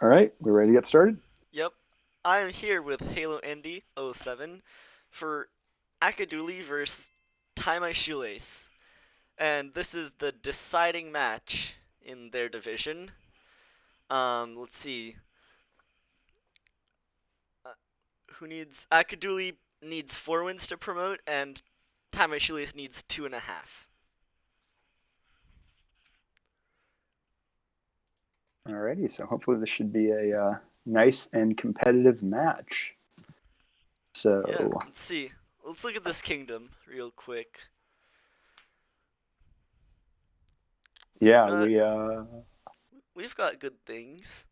All right, we ready to get started? Yep, I am here with Halo Indy '07 for akadooley versus Tie My Shoelace, and this is the deciding match in their division. Let's see, uh, who needs akadooley needs 4 wins to promote, and Tie My Shoelace needs 2.5. Alrighty, so hopefully this should be a nice and competitive match. Yeah, So, let's see. Let's look at this kingdom real quick. We've yeah, got we we've got good things.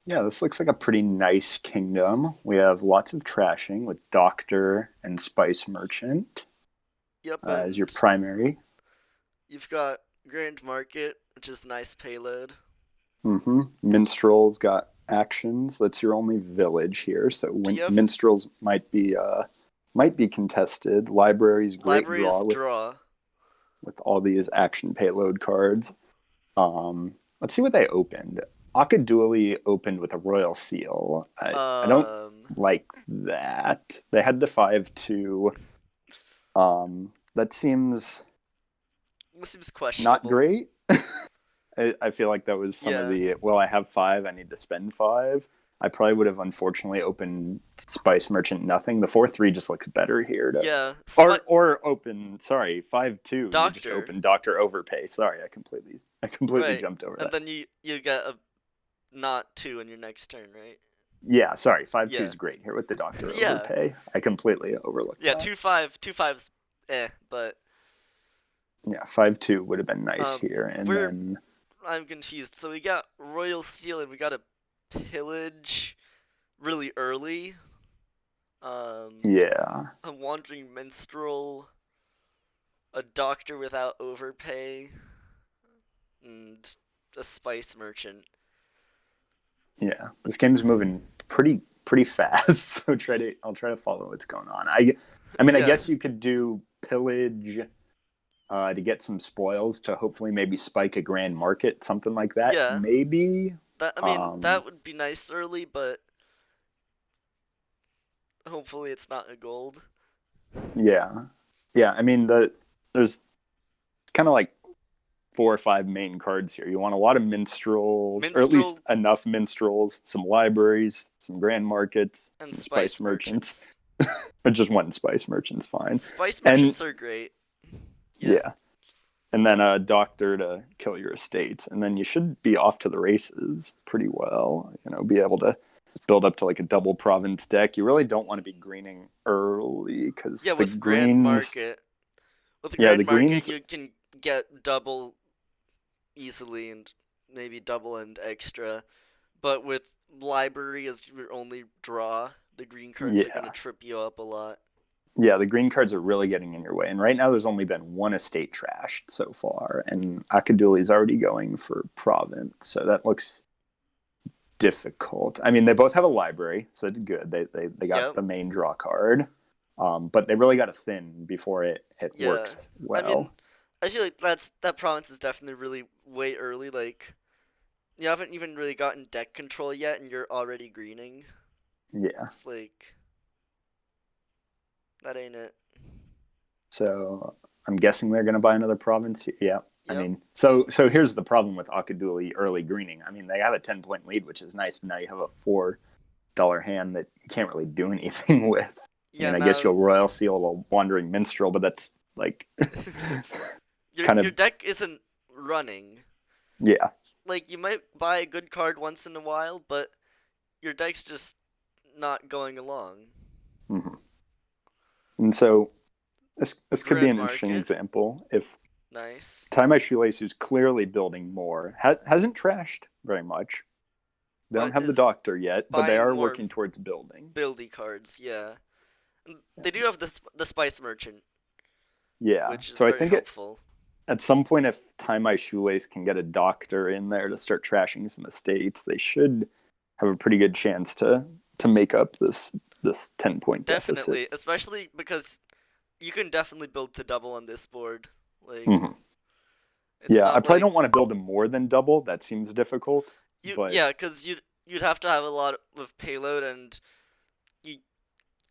yeah, this looks like a pretty nice kingdom. We have lots of trashing with Doctor and Spice Merchant Yep, as your and primary. you've got Grand Market, which is nice payload. Minstrel's got actions. That's your only village here, so Do when you have minstrels might be contested. Library's great library draw is with draw? all these action payload cards. Let's see what they opened. Akadooley opened with a royal seal. I don't Um, like that. They had the 5-2. That seems this seems not questionable. great. I feel like that was some of Yeah, the, well, I have 5, I need to spend 5. I probably would have unfortunately opened Spice Merchant nothing. The 4-3 just looks better here to, yeah. or open, sorry, 5-2. You just Doctor, open Doctor Overpay. Sorry, I completely right? jumped over And that. then you get a not two in your next turn, right? Yeah, sorry, 5-2 Yeah, is great here with the Doctor yeah, Overpay. I completely overlooked yeah. that. 2-5, 2-5's but Yeah, 5-2 would have been nice um, here, and we're then I'm confused. So we got Royal Seal and we got a pillage really early. yeah, A wandering minstrel, a doctor without overpay, and a spice merchant. yeah, this game's moving pretty fast. So I'll try to follow what's going on. I mean, I Yeah, guess you could do pillage to get some spoils to hopefully maybe spike a grand market, something like that. yeah. Maybe. That I mean Um, that would be nice early, but hopefully it's not a gold. yeah, yeah. I mean, there's kind of like 4 or 5 main cards here. You want a lot of minstrels, or at least Minstrel enough minstrels, some libraries, some grand markets, and some spice spice merchants, merchants. or just one spice merchant's fine. Spice And merchants are great. Yeah. yeah, and then a doctor to kill your estates, and then you should be off to the races pretty well. Be able to build up to like a double province deck. You really don't want to be greening early because Yeah, the with Grand greens, Market. With the yeah, Grand the Market greens, you can get double easily and maybe double and extra. But with library as your only draw, the green cards are gonna yeah, trip you up a lot. yeah, the green cards are really getting in your way. And right now, there's only been one estate trashed so far, and Akadooley's already going for province, so that looks difficult. I mean, they both have a library, so it's good. They got Yep. the main draw card, but they really got to thin before it Yeah. works I mean, well. I feel like that province is definitely really way early. Like you haven't even really gotten deck control yet, and you're already greening. Yeah. It's like that ain't it. So I'm guessing they're going to buy another province. Yeah. I Yep. mean, so here's the problem with Akadooley early greening. I mean, they have a 10-point lead, which is nice, but now you have a $4 hand that you can't really do anything with. I Yeah. mean, I guess Now you'll Royal Seal a Wandering Minstrel, but that's like your kind your of, deck isn't running. yeah. Like you might buy a good card once in a while, but your deck's just not going along. Mm-hmm. And so this could be Grand an interesting Market, example if nice. Tie My Shoelace, who's clearly building more, hasn't trashed very much. They don't But have the is doctor yet, but they buying are more working towards building. buildy cards, yeah. They do have the Spice Merchant, Yeah. which is So I very think helpful. at some point, if Tie My Shoelace can get a doctor in there to start trashing some estates, they should have a pretty good chance to make up this 10-point deficit. Definitely, especially because you can definitely build to double on this board. Like Mm-hmm. it's Yeah, I not probably like don't want to build a more than double. That seems difficult, you but yeah, cuz you'd have to have a lot of payload, and you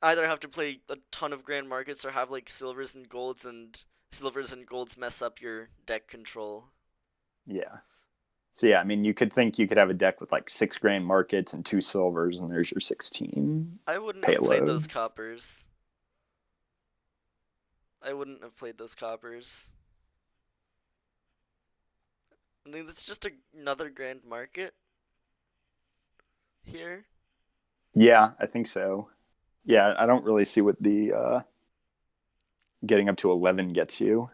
either have to play a ton of grand markets or have like silvers and golds mess up your deck control. Yeah. So yeah, I mean, you could think you could have a deck with like 6 grand markets and 2 silvers, and there's your 16 I wouldn't have played those payload. coppers. I wouldn't have played those coppers. I think that's just another grand market here. Yeah, I think so. Yeah, I don't really see what the getting up to 11 gets you,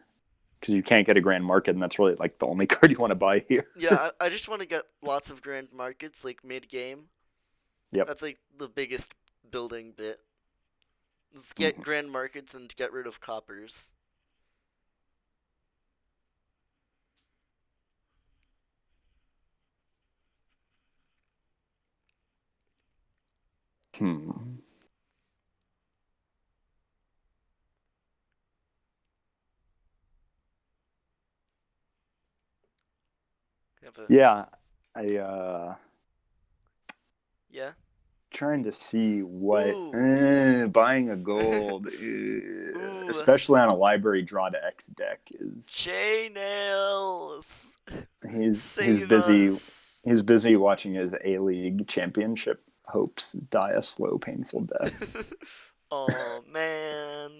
because you can't get a grand market, and that's really like the only card you want to buy here. Yeah, I just want to get lots of grand markets like mid game. Yep. That's like the biggest building bit. Let's get Mm-hmm. grand markets and get rid of coppers. Hmm. Have a Yeah, I yeah. trying to see what Ooh, buying a gold, ooh, especially on a library draw to X deck, is chain nails. he's Save busy. us. He's busy watching his A League championship hopes die a slow, painful death. Oh man.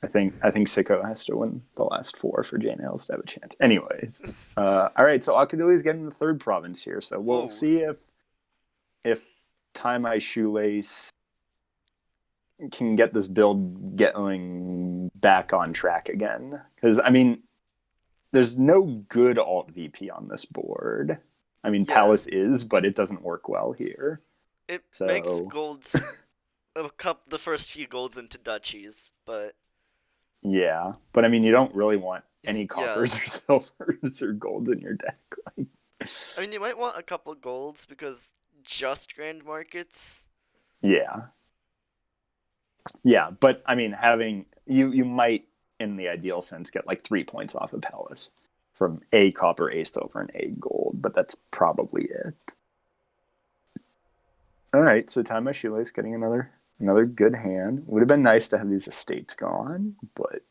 I think Sicko has to win the last 4 for J Nails to have a chance. Anyways, all right. So Akadooley's getting the third province here. So we'll Whoa. see if Tie My Shoelace can get this build going back on track again. Because I mean, there's no good alt VP on this board. I mean, Yeah. Palace is, but it doesn't work well here. It makes So golds the first few golds into duchies, but yeah, but I mean, you don't really want any yeah. coppers or silvers or gold in your deck. Like, I mean, you might want a couple golds because just grand markets. yeah, yeah, but I mean, having you might, in the ideal sense, get like 3 points off of Palace from a copper, a silver, and a gold, but that's probably it. All right, so Time My Shoelace getting another good hand. Would have been nice to have these estates gone, but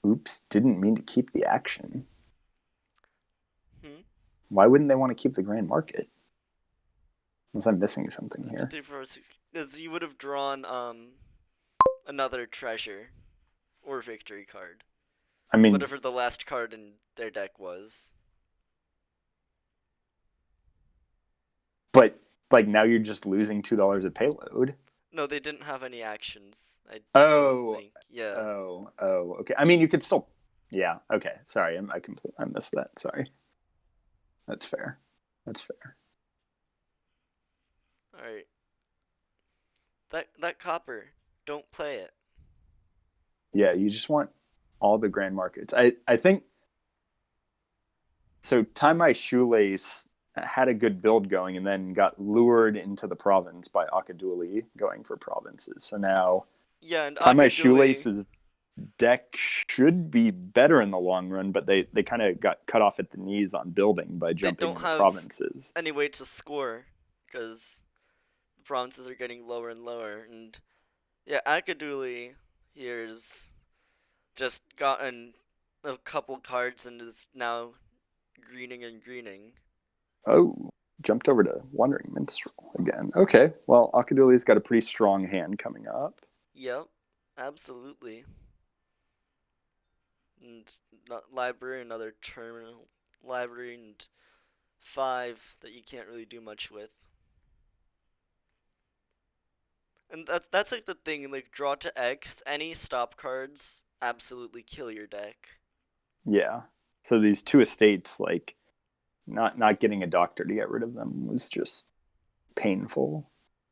oops, didn't mean to keep the action. Hmm. Why wouldn't they want to keep the Grand Market? Unless I'm missing something 1, 2, here. 3, 4, 6. Because you would have drawn another treasure or victory card, I mean, whatever the last card in their deck was. but like now you're just losing $2 of payload. No, they didn't have any actions. I don't Oh, think. Yeah. oh. Okay. I mean, you could still. Yeah. Okay. Sorry, I missed that. Sorry. That's fair. That's fair. All right. That copper. Don't play it. Yeah, you just want all the grand markets. I think so. Tie My Shoelace had a good build going, and then got lured into the province by Akadooley going for provinces. So now Yeah, and Tie My Akaduli. Shoelace's deck should be better in the long run, but they kind of got cut off at the knees on building by They jumping don't into have provinces. any way to score because the provinces are getting lower and lower. And yeah, Akaduli here's just gotten a couple cards and is now greening and greening. Oh, jumped over to Wandering Minstrel again. Okay, well, Akadooley's got a pretty strong hand coming up. Yep, absolutely. And not library, another terminal library, and 5 that you can't really do much with. And that's like the thing, like draw to X, any stop cards absolutely kill your deck. Yeah. So these 2 estates, like not getting a doctor to get rid of them was just painful.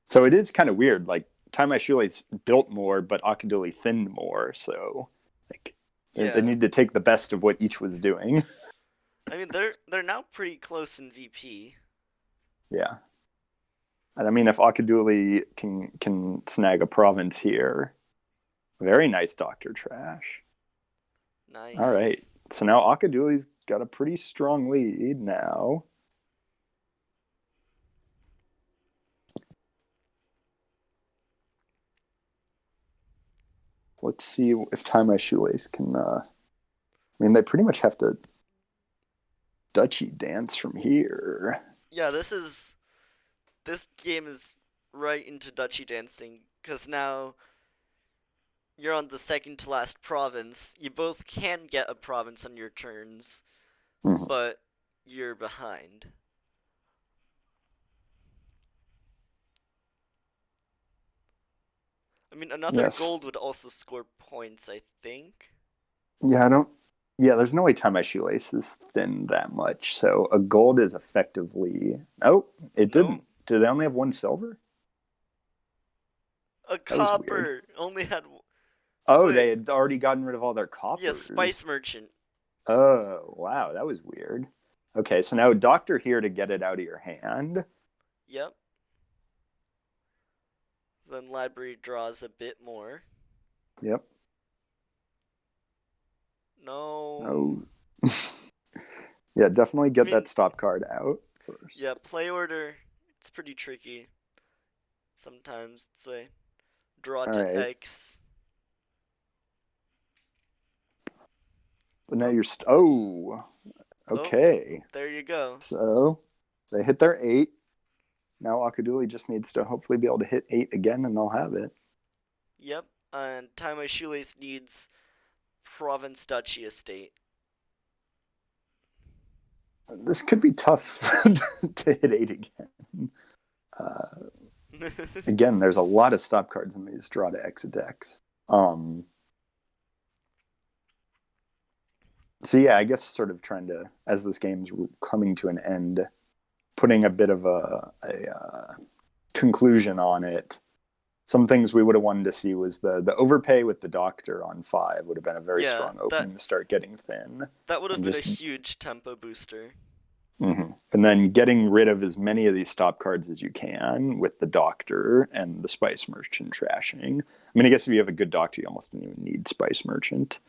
So it is kind of weird. Like Tie My Shoelace built more, but Akadooley thinned more. So like they Yeah. need to take the best of what each was doing. I mean they're now pretty close in VP. Yeah. And I mean, if Akadooley can snag a province here, very nice Doctor Trash. All Nice. right. So now Akadooley's got a pretty strong lead now. Let's see if Tie My Shoelace can. I mean, they pretty much have to Dutchy dance from here. Yeah, this game is right into Dutchy dancing because now you're on the second to last province. You both can get a province on your turns, Mhm. but you're behind. I mean, another gold Yes. would also score points, I think. Yeah, I don't. Yeah, there's no way Tie My Shoelace is thin that much. So a gold is effectively. Oh, it No, didn't. Do they only have one silver? a That was weird. copper only had. Oh, they Wait, had already gotten rid of all their yeah, spice coppers. merchant. Oh, wow, that was weird. Okay, so now Doctor here to get it out of your hand. Yep. Then library draws a bit more. Yep. No. Oh. Yeah, definitely I get that mean, stop card out yeah, first. play order. It's pretty tricky sometimes. It's a draw All to right. X. But now Oh, you're oh, oh, okay. there you go. So they hit their 8. Now Akadooley just needs to hopefully be able to hit 8 again and they'll have it. Yep. And Tie My Shoelace needs province duchy estate. This could be tough to hit 8 again. Uh, Again, there's a lot of stop cards in these draw to exit decks. So yeah, I guess sort of trying to, as this game's coming to an end, putting a bit of a conclusion on it. Some things we would have wanted to see was the overpay with the doctor on 5 would have been a very Yeah, strong that opening to start getting thin, that would have and been a just huge tempo booster. and then getting rid of as many of these stop cards as you can with the doctor and the spice merchant trashing. I mean, I guess if you have a good doctor, you almost don't even need spice merchant.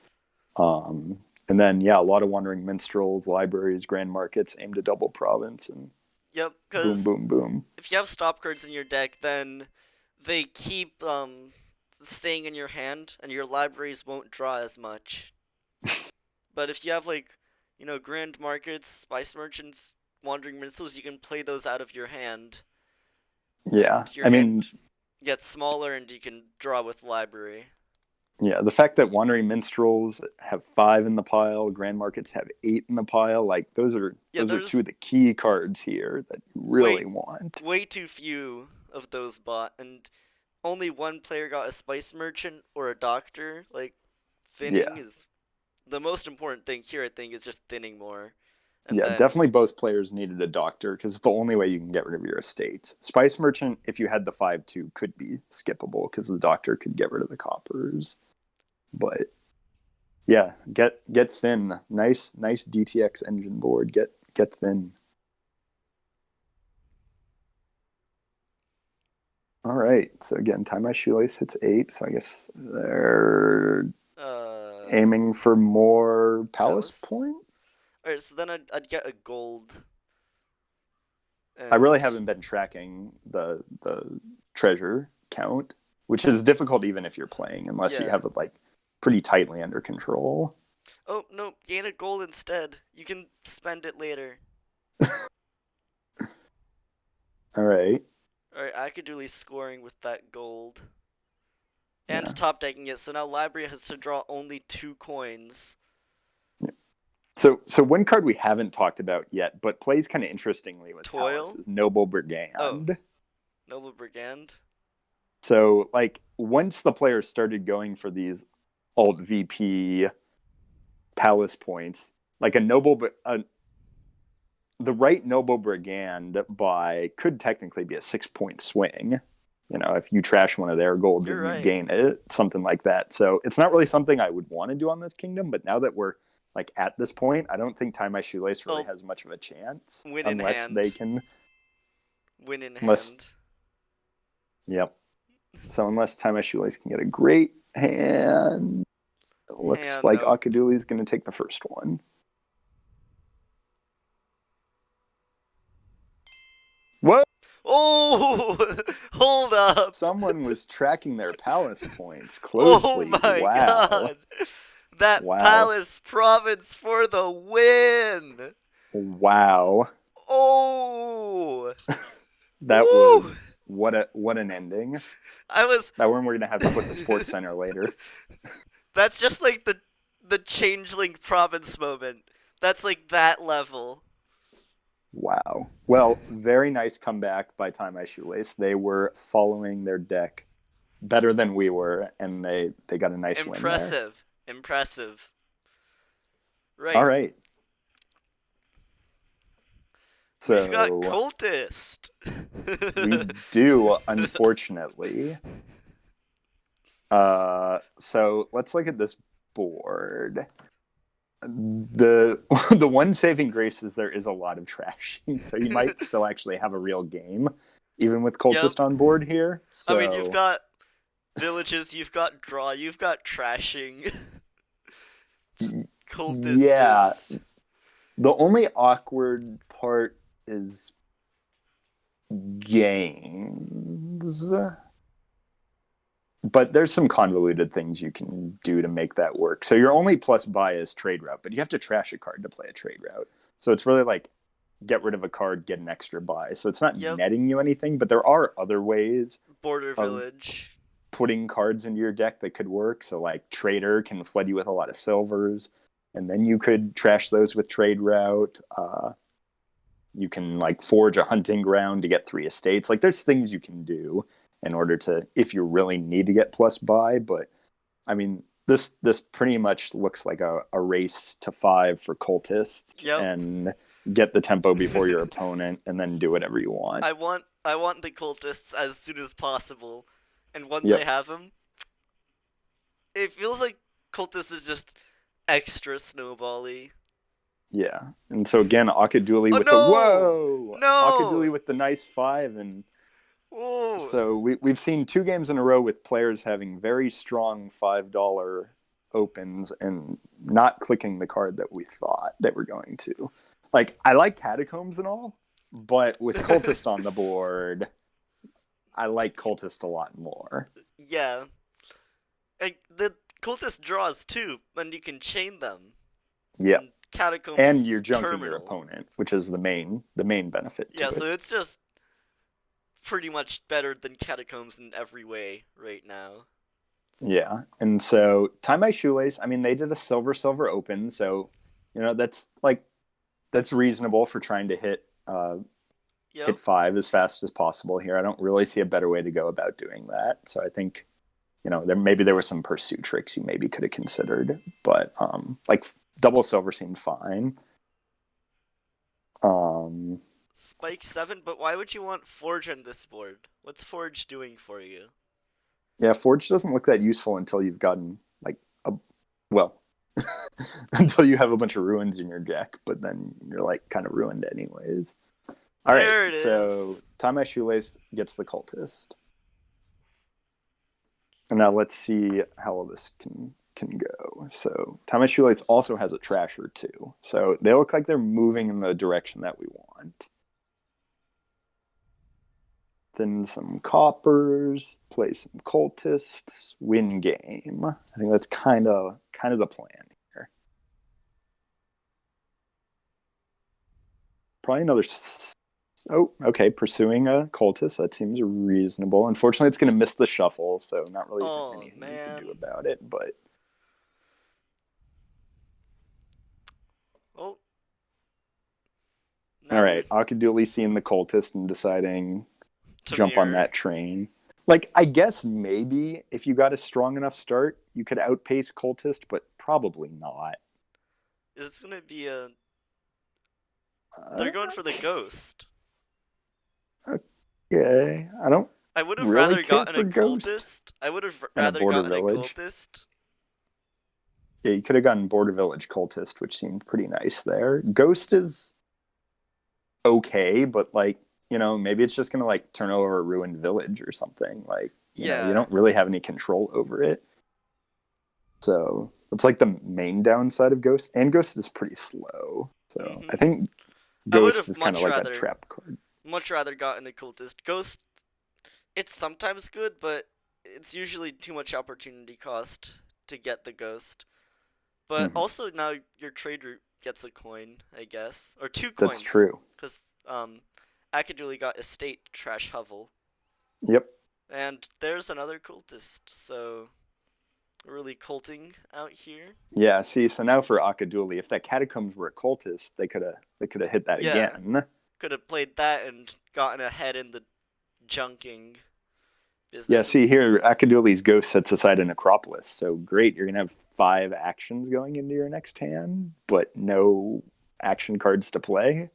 And then yeah, a lot of wandering minstrels, libraries, grand markets aim to double province and Yep, boom, because boom, boom. if you have stop cards in your deck, then they keep staying in your hand, and your libraries won't draw as much. But if you have like, grand markets, spice merchants, wandering minstrels, you can play those out of your hand, Yeah, and your I mean, hand gets smaller, and you can draw with library. yeah, the fact that wandering minstrels have 5 in the pile, grand markets have 8 in the pile, like Yeah, those are two there's of the key cards here that you way really want. way too few of those bought, and only one player got a spice merchant or a doctor. Like thinning Yeah, is the most important thing here. I think is just thinning more, and yeah, then definitely both players needed a doctor because it's the only way you can get rid of your estates. Spice merchant, if you had the 5/2, could be skippable because the doctor could get rid of the coppers. But yeah, get thin. Nice DTX engine board. Get thin. All right. So again, Tie My Shoelace hits 8. So I guess they're uh aiming for more palace palace. point. All right, so then I'd get a gold I really and haven't been tracking the treasure count, which is difficult even if you're playing, unless you yeah. have it like pretty tightly under control. Oh no, gain a gold instead. You can spend it later. All right. All right, akadooley scoring with that gold and Yeah. top decking it. So now library has to draw only 2 coins. So one card we haven't talked about yet, but plays kind of interestingly with Palace Toil. is Noble Oh, Brigand. noble brigand. So like once the players started going for these alt VP Palace points, like the right Noble Brigand buy could technically be a 6 point swing. You know, if you trash one of their golds You're and you right. gain it, something like that. So it's not really something I would want to do on this kingdom, but now that we're like at this point, I don't think Tie My Shoelace really Oh, has much of a chance win in unless they hand. can Win in unless hand. yep. So unless Tie My Shoelace can get a great hand. Looks And like nope. Akadooley's going to take the first one. What? Oh, hold up. Someone was tracking their palace points Oh closely. my Wow. god. That Wow. Palace province for the win. Wow. Oh. That was Woo. what an ending. I was That one we're gonna have to put to Sports Center later. That's just like the changeling province moment. That's like that level. Wow. Well, very nice comeback by Tie My Shoelace. They were following their deck better than we were, and they got a nice win there. Impressive. Impressive. All Right. right. We've got So cultist. we do, unfortunately. So let's look at this board. The the one saving grace is there is a lot of trashing, so you might still actually have a real game, even with Yep. cultist on board here. I mean, you've So got villages, you've got draw, you've got trashing. Just cultist yeah, is. the only awkward part is games, but there's some convoluted things you can do to make that work. So your only plus buy is trade route, but you have to trash a card to play a trade route. So it's really like get rid of a card, get an extra buy. So it's not Yep. netting you anything, but there are other ways Border of village. putting cards into your deck that could work. So like Trader can flood you with a lot of silvers, and then you could trash those with trade route. You can like forge a hunting ground to get 3 estates. Like there's things you can do in order to, if you really need to get plus buy. But I mean, this pretty much looks like a race to 5 for cultists, Yep. and get the tempo before your opponent, and then do whatever you want. I want the cultists as soon as possible, and once I Yep. have them, it feels like cultist is just extra snowbally. Yeah. And so again, Akadooley Oh with the no! whoa, No! Akadooley with the nice 5, and Oh! so we've seen 2 games in a row with players having very strong $5 opens and not clicking the card that we thought they were going to. Like I like catacombs and all, but with cultist on the board, I like cultist a lot more. Yeah. Like, the cultist draws too, and you can chain them. Yeah. And catacombs And is you're junking your terminal. opponent, which is the main benefit to Yeah, it. so it's just pretty much better than catacombs in every way right now. Yeah. And so Tie My Shoelace, I mean, they did a silver open, so that's like that's reasonable for trying to hit Yep. 5 as fast as possible here. I don't really see a better way to go about doing that. So I think, there were some pursuit tricks you maybe could have considered, but like double silver seemed fine. Um Spike 7, but why would you want Forge on this board? What's Forge doing for you? yeah, Forge doesn't look that useful until you've gotten like a well, until you have a bunch of ruins in your deck, but then you're like kind of ruined anyways. All right, There it so is. Tie My Shoelace gets the cultist. And now let's see how all this can go. So Tie My Shoelace also has a trasher too. So they look like they're moving in the direction that we want. Then some coppers, play some cultists, win game. I think that's kind of the plan here. Probably another. Oh, okay. Pursuing a cultist. That seems reasonable. Unfortunately, it's going to miss the shuffle, so not really Oh, anything you can do man. about it. But Oh, all now right, we've. Akadooley seeing the cultist and deciding To jump on mirror. that train. Like, I guess maybe if you got a strong enough start, you could outpace cultist, but probably not. Is this gonna be a. Uh, They're going for the ghost. okay, I don't I would have really rather care gotten a for Ghost cultist. I would have and a rather Border gotten a Village. cultist. Yeah, you could have gotten Border Village cultist, which seemed pretty nice there. Ghost is okay, but like, maybe it's just gonna like turn over a ruined village or something. Like, you Yeah. don't really have any control over it. So That's like the main downside of Ghost, and Ghost is pretty slow. So I Hmm. think I would Ghost have is kind of like a trap card. much rather gotten a cultist. Ghost, it's sometimes good, but it's usually too much opportunity cost to get the ghost. But Hmm. also now your trader gets a coin, I guess, or two That's coins, true. because akadooley got estate trash hovel, Yep. and there's another cultist. So we're really culting out here. Yeah. See, so now for akadooley, if that Catacombs were a cultist, they could have hit that Yeah, again. could have played that and gotten ahead in the junking Yeah. business. And See here, akadooley's Ghost sets aside an Acropolis. So great, you're gonna have 5 actions going into your next hand, but no action cards to play.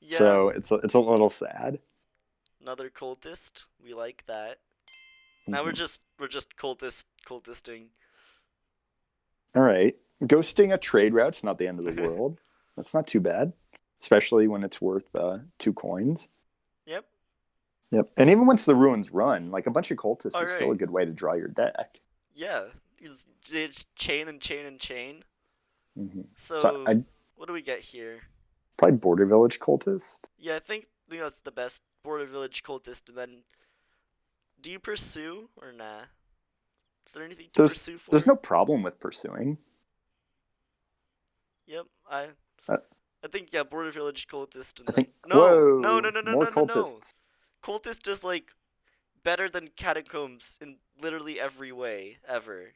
yeah, So it's a little sad. another cultist. We like that. Now we're Hmm. just cultisting. All right. Ghosting a trade route's not the end of the world. That's not too bad, especially when it's worth 2 coins. Yep. Yep. And even once the ruins run, like a bunch of cultists All is still a right. good way to draw your deck. Yeah. It's chain and chain and chain. Hmm. So So I'd what do we get here? probably Border Village cultist. Yeah, I think that's the best border village cultist. And then, do you pursue or nah? Is there anything to There's pursue there's for? no problem with pursuing. Yep. I Uh, I think yeah, border village cultist, and I then think no, whoa, no, no, more no, no, no. cultists. Cultist is like better than catacombs in literally every way ever.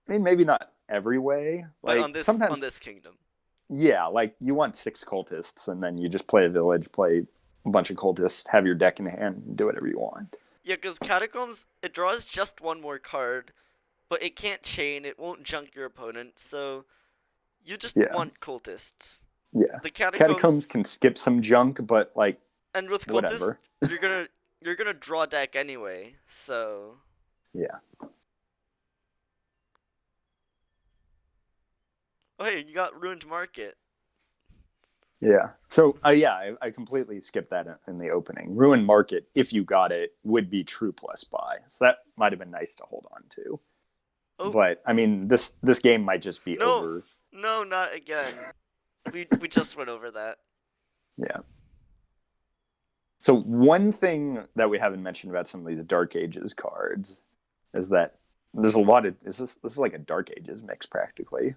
I mean, maybe not every way. But Like on sometimes, this kingdom. yeah, like you want 6 cultists, and then you just play a village, play a bunch of cultists, have your deck in hand, and do whatever you want. Yeah, because catacombs it draws just one more card, but it can't chain. It won't junk your opponent. So you just Yeah, want cultists. yeah. The Catacombs catacombs can skip some junk, but like and with cultists whatever. you're gonna draw deck anyway. So Yeah, oh hey, you got ruined market. yeah. So yeah, I completely skipped that in the opening. Ruin Market, if you got it, would be true plus buy. So that might have been nice to hold on to. Oh But I mean, this game might just be no, over. no, not again. We just went over that. Yeah. So one thing that we haven't mentioned about some of these Dark Ages cards is that there's a lot of this is like a Dark Ages mix practically.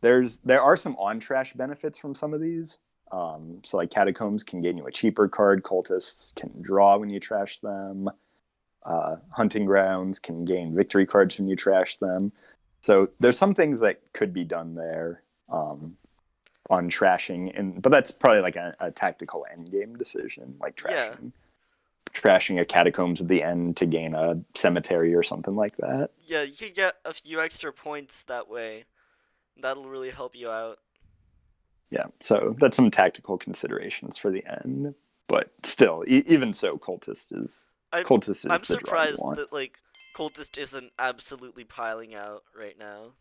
There are some on trash benefits from some of these. So like Catacombs can gain you a cheaper card. Cultists can draw when you trash them. Hunting Grounds can gain victory cards when you trash them. So there's some things that could be done there on trashing, but that's probably like a tactical end game decision, like Yeah, trashing a Catacombs at the end to gain a cemetery or something like that. yeah, you could get a few extra points that way. That'll really help you out. Yeah, so that's some tactical considerations for the end, but still, even so, I cultist is I'm the draw you surprised want. that like cultist isn't absolutely piling out right now.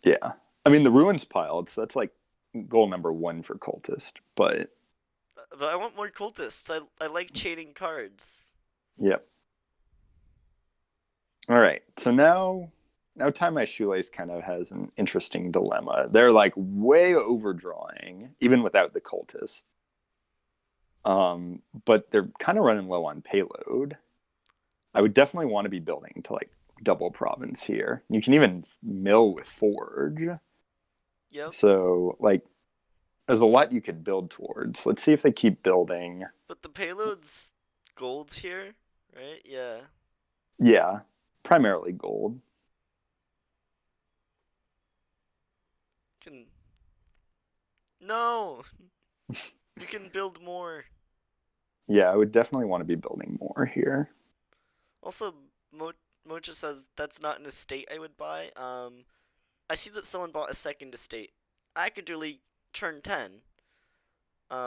Yeah, I mean the ruins piled, so that's like goal number one for cultist. But But I want more cultists. I like chaining cards. yep. All right, so now Tie My Shoelace kind of has an interesting dilemma. They're like way overdrawing, even without the cultists. But they're kind of running low on payload. I would definitely want to be building to like double province here. You can even mill with forge. Yep. So like there's a lot you could build towards. Let's see if they keep building. But the payload's gold's here, right? Yeah. Yeah, primarily gold. Can no. You can build more. Yeah, I would definitely want to be building more here. Also, Mocha says that's not an estate I would buy. I see that someone bought a second estate. I could really turn 10.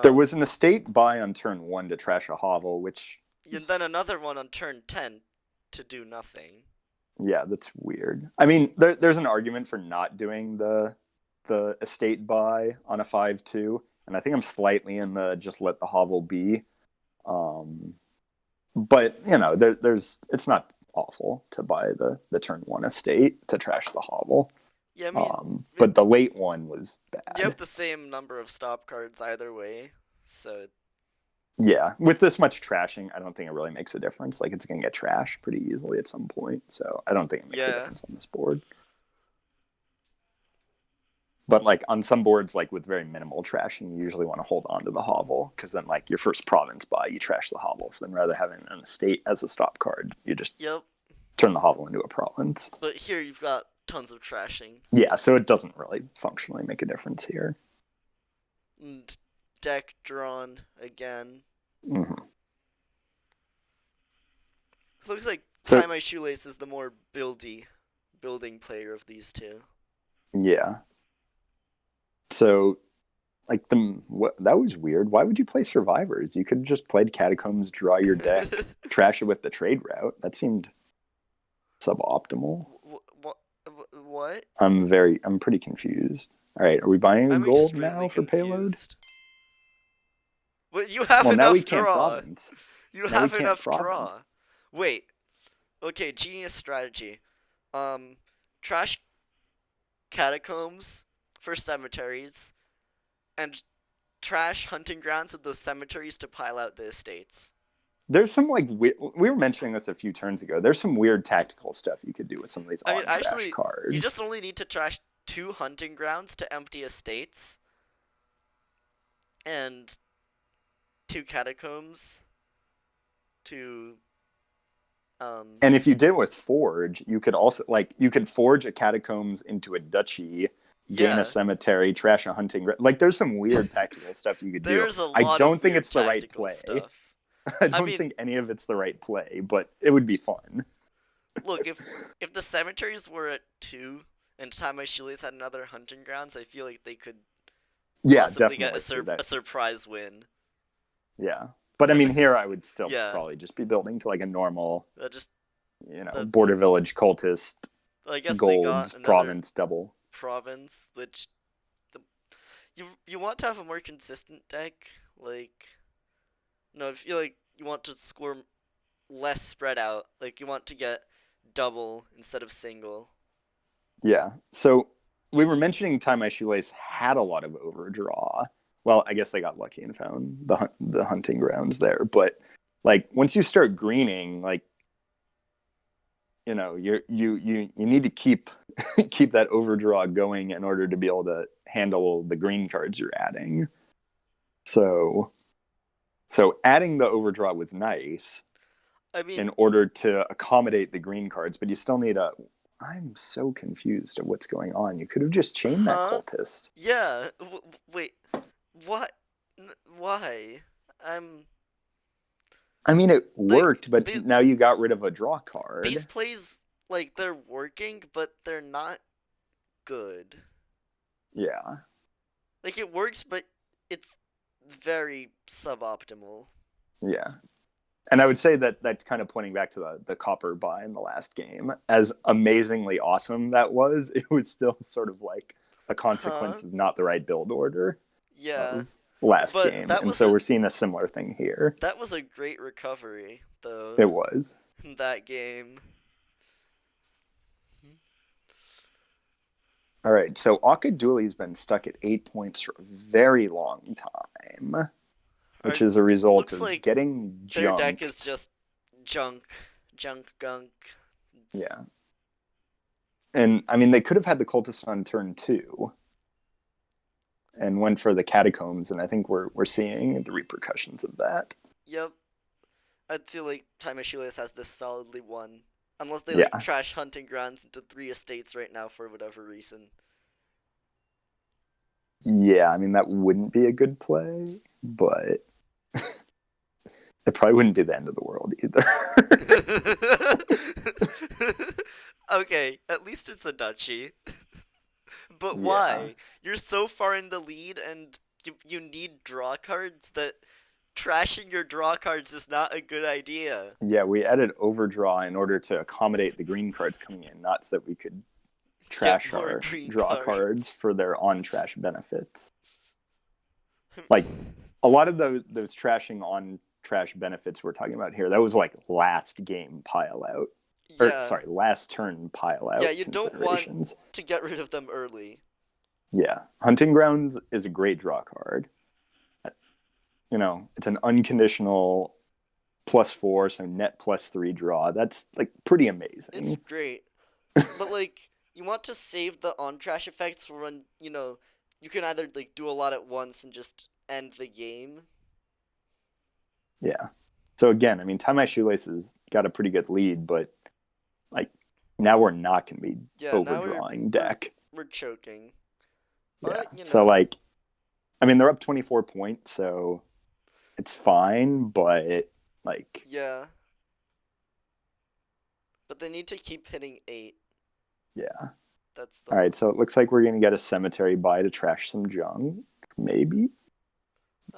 There was Um, an estate buy on turn one to trash a hovel, which and is then another one on turn 10 to do nothing. yeah, that's weird. I mean, there's an argument for not doing the estate buy on a 5-2, and I think I'm slightly in the just let the hovel be. Um, but there's it's not awful to buy the turn 1 estate to trash the hovel. Yeah, I mean, But the late one was you have bad. the same number of stop cards either way, so Yeah, with this much trashing, I don't think it really makes a difference. Like, it's going to get trashed pretty easily at some point, so I don't think it makes a yeah. difference on this board. But like on some boards, like with very minimal trashing, you usually want to hold on to the hovel because then, like your first province buy, you trash the hovel. So then, rather having an estate as a stop card, you just Yep. turn the hovel into a province. But here you've got tons of trashing. Yeah, so it doesn't really functionally make a difference here. And deck drawn again. Mm-hmm. So it looks like So Tie My Shoelace is the more building player of these two. yeah, so like that was weird. Why would you play survivors? You could have just played catacombs, draw your deck, trash it with the trade route. That seemed suboptimal. What? What? I'm pretty confused. All right, are we buying a I'm gold now extremely for payload? confused. But you have Well, now we enough can't draw. province. You Now we have can't enough draw. province. Wait. Okay, genius strategy. Um, trash catacombs for cemeteries, and trash hunting grounds with those cemeteries to pile out the estates. There's some like we were mentioning this a few turns ago. There's some weird tactical stuff you could do with some of these I mean, on trash actually, you cards. just only need to trash 2 hunting grounds to empty estates, and 2 catacombs to And if you did with forge, you could also like you could forge a catacombs into a duchy, gain a yeah. cemetery, trash a hunting. Like there's some weird tactical stuff you could do. There's a I lot of don't think weird it's the right tactical play. stuff. I I don't mean, think any of it's the right play, but it would be fun. look, if the cemeteries were at 2 and Time My Shoelace had another hunting grounds, I feel like they could Yeah, possibly get definitely. a surprise win. Yeah. But I mean, here I would still Yeah, probably just be building to like a normal, that just that border village cultist I guess they got golds another province double. province, which the you want to have a more consistent deck. Like, no, I feel like you want to score less spread out. Like you want to get double instead of single. Yeah. So we were mentioning Tie My Shoelace had a lot of overdraw. Well, I guess they got lucky and found the hunting grounds there. But like once you start greening, like you need to keep keep that overdraw going in order to be able to handle the green cards you're adding. So adding the overdraw was nice I mean, in order to accommodate the green cards, but you still need a. I'm so confused at what's going on. You could have just chained that huh? cultist. Yeah. Wait. What? Why? I'm I mean, it like worked, but now you got rid of a draw these card. plays like they're working, but they're not good. Yeah. Like it works, but it's very suboptimal. Yeah. And I would say that that's kind of pointing back to the copper buy in the last game. As amazingly awesome that was, it was still sort of like a Huh? consequence of not the right build order Yeah. of last But game. And so we're seeing a similar thing here. that was a great recovery though It was. in that game. All right. So akadooley's been stuck at 8 points for a very long time, which Alright, is a result looks of like getting their deck is junked. just junk, gunk. It's, Yeah. And I mean, they could have had the cultist on turn 2 and went for the catacombs, and I think we're seeing the repercussions of that. yep. I feel like Time of Shoelace has this solidly won. Unless they like Yeah. trash hunting grounds into 3 estates right now for whatever reason. Yeah, I mean that wouldn't be a good play, but it probably wouldn't be the end of the world either. Okay, at least it's a duchy. But Yeah. why? You're so far in the lead and you need draw cards that trashing your draw cards is not a good idea. Yeah, we added overdraw in order to accommodate the green cards coming in, not so that we could Get trash more our green draw cards. cards for their on trash benefits. Like a lot of those trashing on trash benefits we're talking about here, that was like last game pile out. or Yeah. sorry, last turn pile Yeah, out you don't want considerations. to get rid of them early. Yeah, Hunting Grounds is a great draw card. You know, it's an unconditional +4, so net +3 draw. That's like pretty It's amazing. great. But like you want to save the on trash effects for when, you can either like do a lot at once and just end the game. Yeah. So again, I mean, Tie My Shoelaces got a pretty good lead, but like now we're not going to be Yeah, now we're overdrawing we're deck. we're choking. Yeah. But, So like, I mean, they're up 24 points, so it's fine, but like, yeah. But they need to keep hitting 8. yeah. That's the All right. So it looks like we're going to get a cemetery buy to trash some junk, maybe,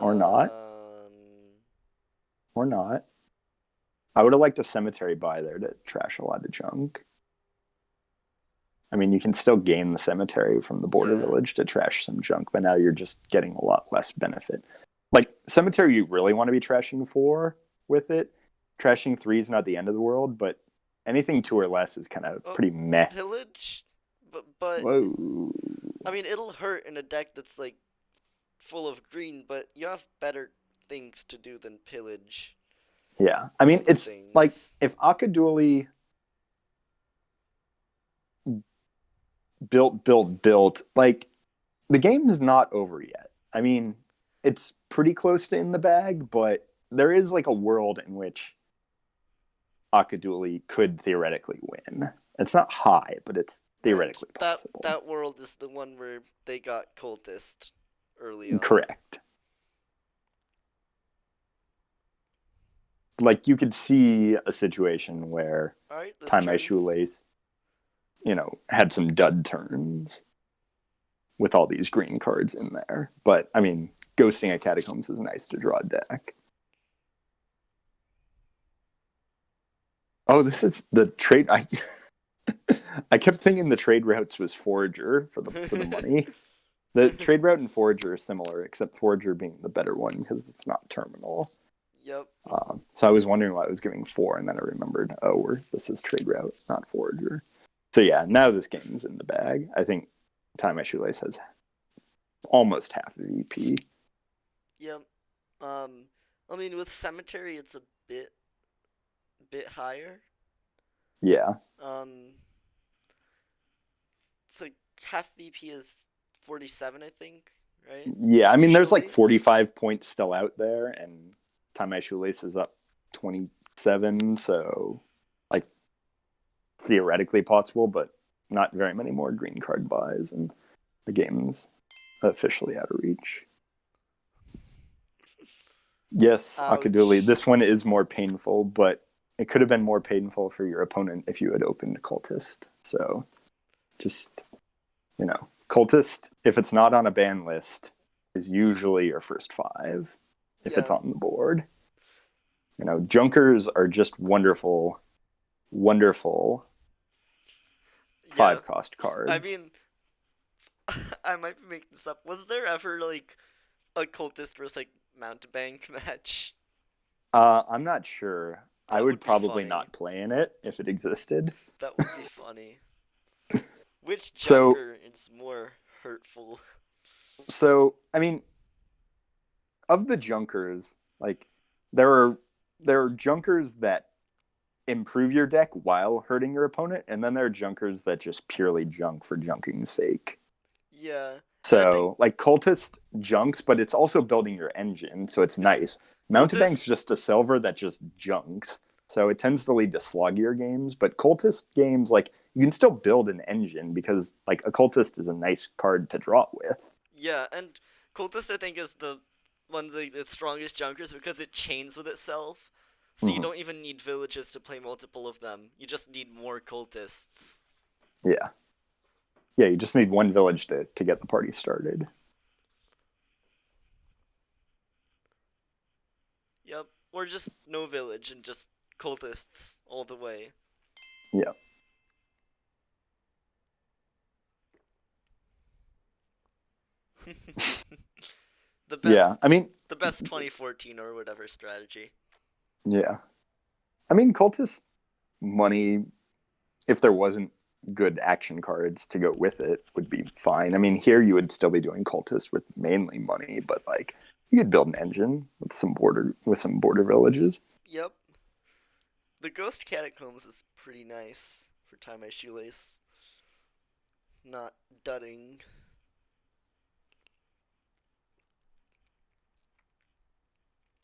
or not, or not. I would have liked a cemetery buy there to trash a lot of junk. I mean, you can still gain the cemetery from the border yeah. village to trash some junk, but now you're just getting a lot less benefit. Like cemetery, you really want to be trashing 4 with it. Trashing 3 is not the end of the world, but anything 2 or less is kind of Oh, pretty meh. pillage? But Whoa. I mean, it'll hurt in a deck that's like full of green, but you have better things to do than pillage. Yeah. I mean, All the it's like things. if akadooley built, like the game is not over yet. I mean, it's pretty close to in the bag, but there is like a world in which akadooley could theoretically win. It's not high, but it's And theoretically that possible. that world is the one where they got cultist early on. Correct. Like you could see a situation where All right, this Tie My turns. Shoelace, had some dud turns with all these green cards in there. But I mean, ghosting a catacombs is nice to draw a deck. Oh, this is the trade. I kept thinking the trade routes was Forager for the money. The trade route and Forager are similar, except Forager being the better one because it's not terminal. Yep. So I was wondering why I was giving 4, and then I remembered, this is trade route, not Forager. So yeah, now this game's in the bag. I think Tie My Shoelace has almost half of EP. Yep. I mean, with cemetery, it's a bit higher. Yeah. Um, it's like half VP is 47, I think, right? Yeah, I mean, there's like Usually. 45 points still out there, and Tie My Shoelace is up 27, so like theoretically possible, but not very many more green card buys, and the game's officially out of reach. Yes, Akadooley, Ouch. this one is more painful, but it could have been more painful for your opponent if you had opened Cultist. So just, Cultist, if it's not on a ban list, is usually your first 5 if it's Yeah. on the board. Junkers are just wonderful, wonderful Yeah. 5-cost I cards. mean, I might be making this up. Was there ever like a cultist versus like mountebank match? I'm not sure. I That would would be probably funny. not play in it if it existed. That would be funny. Which So, junker is more hurtful? I mean, of the junkers, like there are there are junkers that improve your deck while hurting your opponent, and then there are junkers that just purely junk for junking's sake. Yeah. And I think So, like cultist junks, but it's also building your engine, so it's nice. Mountebank's cultist. just a silver that just junks, so it tends to lead to sluggier games. But cultist games, like you can still build an engine because like a cultist is a nice card to draw with. Yeah, and cultist I think is the one of the strongest junkers because it chains with itself. So you Mm-hmm. don't even need villages to play multiple of them. You just need more cultists. Yeah, yeah. You just need one village to get the party started. Yep. Or just no village and just cultists all the way. Yeah, the yeah. best I mean, the best 2014 or whatever strategy. yeah. I mean, cultist money if there wasn't good action cards to go with it, would be fine. I mean, here you would still be doing cultist with mainly money, but like you could build an engine with some border villages. Yep. The Ghost Catacombs is pretty nice for Tie My Shoelace. Not dudding.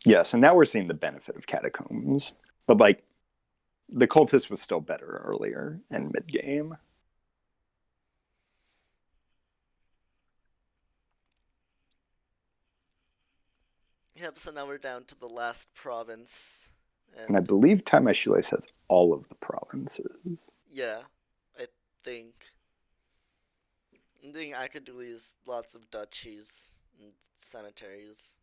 Yes, and now we're seeing the benefit of catacombs, but like the cultist was still better earlier and mid game. Yep, so now we're down to the last province. And I And believe Tie My Shoelace has all of the provinces. yeah, I think. I'm doing akadooley's lots of duchies and cemeteries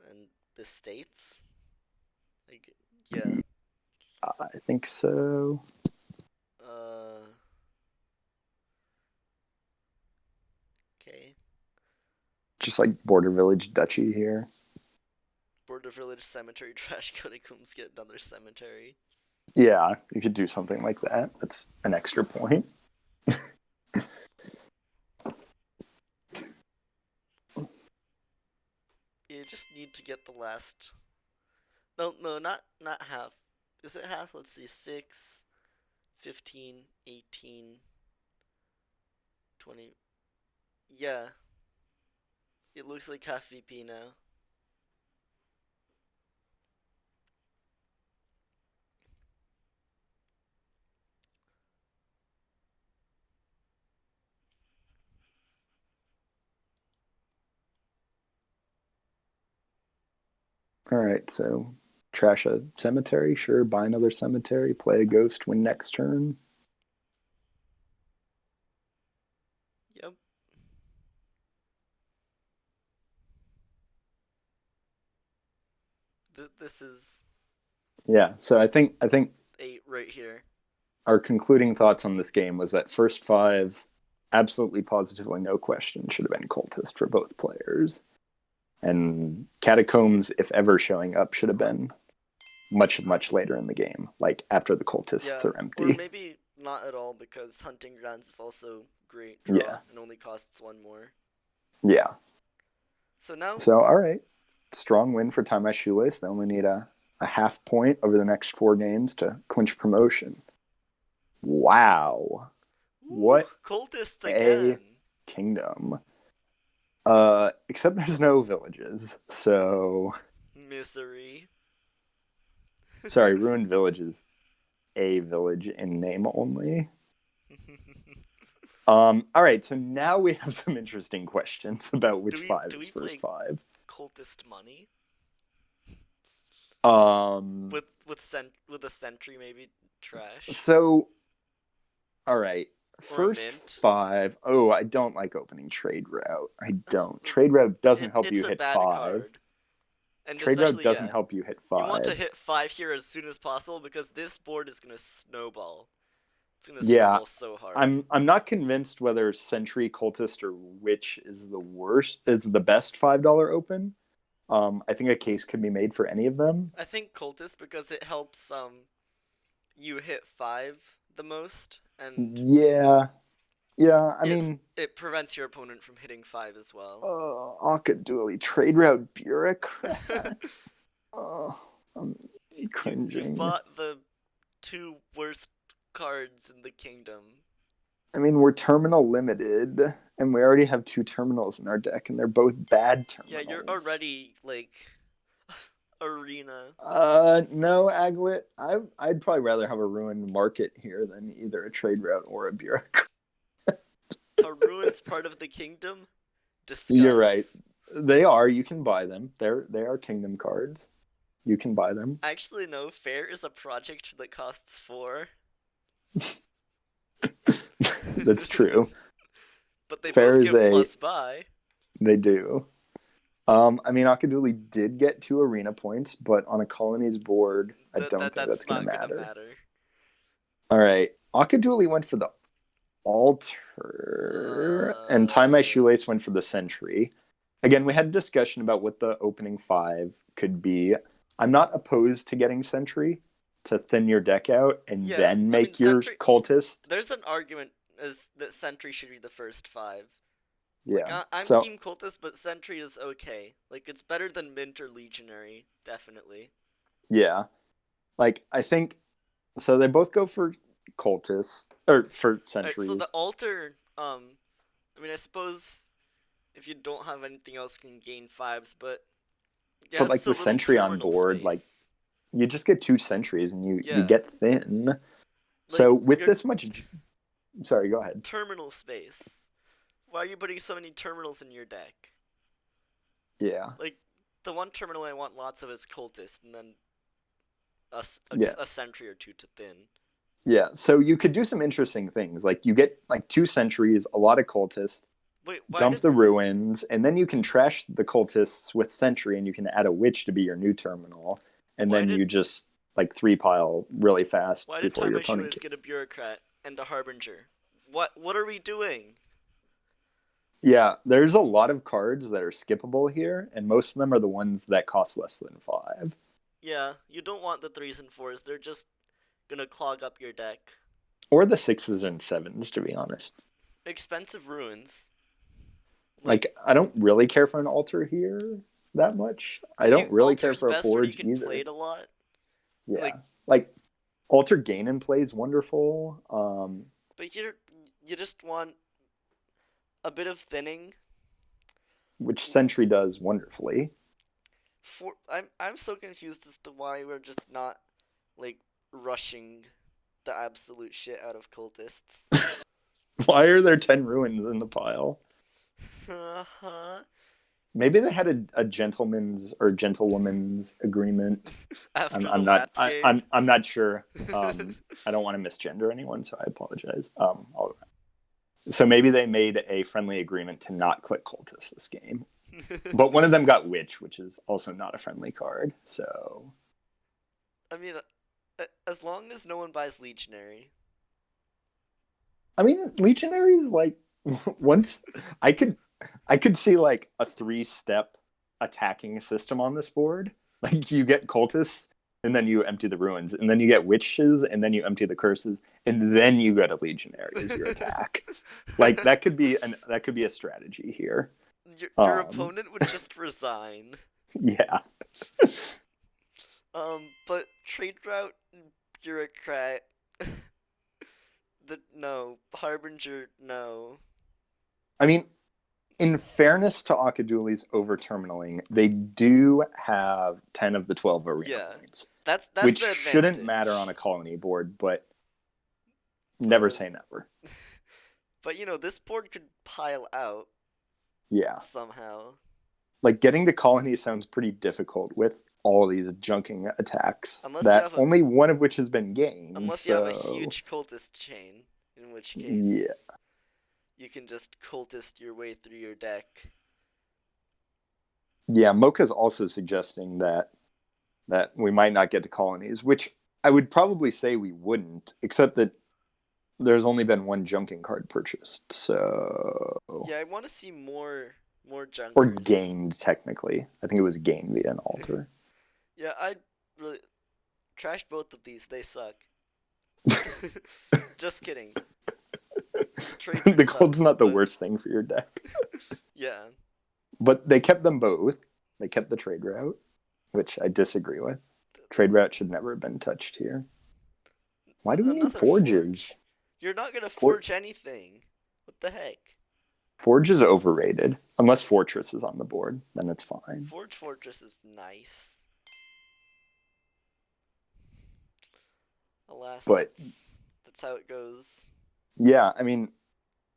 and estates. Like, yeah. I think so. Uh, okay. Just like border village duchy here. Border village cemetery trash catacombs get another cemetery. Yeah, you could do something like that. That's an extra point. You just need to get the last. No, no, not half. Is it half? Let's see. 6, 15, 18, 20. Yeah, it looks like half VP now. All right, so trash a cemetery, sure. Buy another cemetery, play a ghost, win next turn. Yep. This is Yeah, so I think 8 right here. our concluding thoughts on this game was that first five, absolutely positively no question, should have been cultist for both players. And catacombs, if ever showing up, should have been much later in the game, like after the cultists Yeah, are or empty. maybe not at all because hunting grounds is also great draw Yeah, and only costs 1 more. yeah. So now, So all right, strong win for Tie My Shoelace. They only need a half point over the next four games to clinch promotion. Wow, woo, what cultists a again. kingdom! Except there's no villages. So Misery. sorry, ruined villages. A village in name only. All right, so now we have some interesting questions about do which we five do is we first play five. cultist money Um, with a sentry maybe trash so all right, or a first mint? five. Oh, I don't like opening trade route. I don't. Trade route doesn't help It's you a hit bad five. card, and Trade route especially doesn't yeah, help you hit you want to five. hit 5 here as soon as possible because this board is gonna snowball. It's gonna Yeah, snowball so hard. I'm not convinced whether Sentry Cultist or which is the worst is the best $5 open. I think a case could be made for any of them. I think cultist because it helps you hit 5 the most, and Yeah, yeah. I mean, it prevents your opponent from hitting 5 as well. akadooley trade route bureaucrat. Oh, I'm You cringing. fought the 2 worst cards in the kingdom. I mean, we're terminal limited, and we already have two terminals in our deck, and they're both bad Yeah, you're terminals. already like arena. No, Aglet. I'd probably rather have a ruined market here than either a trade route or a bureaucrat. Are ruins part of the kingdom? You're right. Discuss. They are. You can buy them. They are kingdom cards. You can buy them. Actually, no. Fair is a project that costs 4. That's true. But they Fair both is give a. plus buy. They do. I mean, akadooley did get two arena points, but on a colonies board, I don't think That's that's going not to gonna matter. matter. All right. Akadooley went for the altar, and Tie My Uh, Shoelace went for the sentry. Again, we had a discussion about what the opening five could be. I'm not opposed to getting sentry, to thin your deck out and Yeah, then I mean make your Sentry. cultist. There's an argument is that Sentry should be the first five. Like Yeah. I'm So Team Cultist, but Sentry is okay. Like it's better than Mint or Legionary, definitely. yeah, like I think so. They both go for cultists or for Alright, so the sentries, altar, I mean I suppose if you don't have anything else can gain fives, but it but has like so with little sentry on terminal board, like space. you just get two sentries and you Yeah. get thin. Like So with your this much, sorry, go ahead. terminal space. Why are you putting so many terminals in your deck? Yeah, Like the one terminal I want lots of is cultist, and then yeah, a sentry or two to thin. yeah. So you could do some interesting things. Like you get like two sentries, a lot of cultists, Wait, why dump did the ruins, and then you can trash the cultists with sentry, and you can add a witch to be your new terminal, and why then did you just like three pile really fast why did before Time your My opponent Shoelace can. get a bureaucrat and a harbinger? What are we doing? Yeah, there's a lot of cards that are skippable here, and most of them are the ones that cost less than five. Yeah, you don't want the threes and fours. They're just gonna clog up your deck. Or the sixes and sevens, to be honest. Expensive ruins. Like, Like, I don't really care for an altar here that much. I cause you don't really care altars for a best when you forge can play either. it a lot. Yeah. Like, Like, altar gain and play is wonderful. but you just want a bit of thinning. Which Sentry does wonderfully. I'm so confused as to why we're just not like rushing the absolute shit out of cultists. Why are there 10 ruins in the pile? Uh-huh. Maybe they had a gentleman's or gentlewoman's agreement. After the I'm not lats game. I'm not sure. I don't want to misgender anyone, so I apologize. So maybe they made a friendly agreement to not click cultist this game. But one of them got witch, which is also not a friendly card. So I mean, as long as no one buys legionary. I mean, legionaries like once I could I could see like a three-step attacking system on this board. Like you get cultists, and then you empty the ruins, and then you get witches, and then you empty the curses, and then you get a legionary as your attack. Like that could be a strategy here. Your Um, opponent would just resign. yeah, But trade route bureaucrat. The no harbinger no. I mean, in fairness to Akadooley's over terminaling, they do have 10 of the 12 arena Yeah, points, that's which the shouldn't matter on advantage. a colony board, but never But say never. but this board could pile out Yeah. somehow. Like getting to colony sounds pretty difficult with all these junking attacks Unless you that have a only one of which has been gained. So, huge cultist chain, in which yeah. case you can just cultist your way through your deck. Yeah, Mocha's also suggesting that we might not get to colonies, which I would probably say we wouldn't, except that there's only been one junking card purchased. So, Yeah, I want to see more or junkers. gained technically. I think it was gained via an altar. Yeah, I really trashed both of these. They suck. Just kidding. The trade tree The gold's sucks, not the but worst thing for your deck. yeah. But they kept them both. They kept the trade route, which I disagree with. Trade route should never have been touched here. Why do we need Another forges? forge. You're not gonna For- forge anything. What the heck? Forge is overrated. Unless Fortress is on the board, then it's fine. Forge Fortress is nice. Alas, But that's how it goes. yeah, I mean,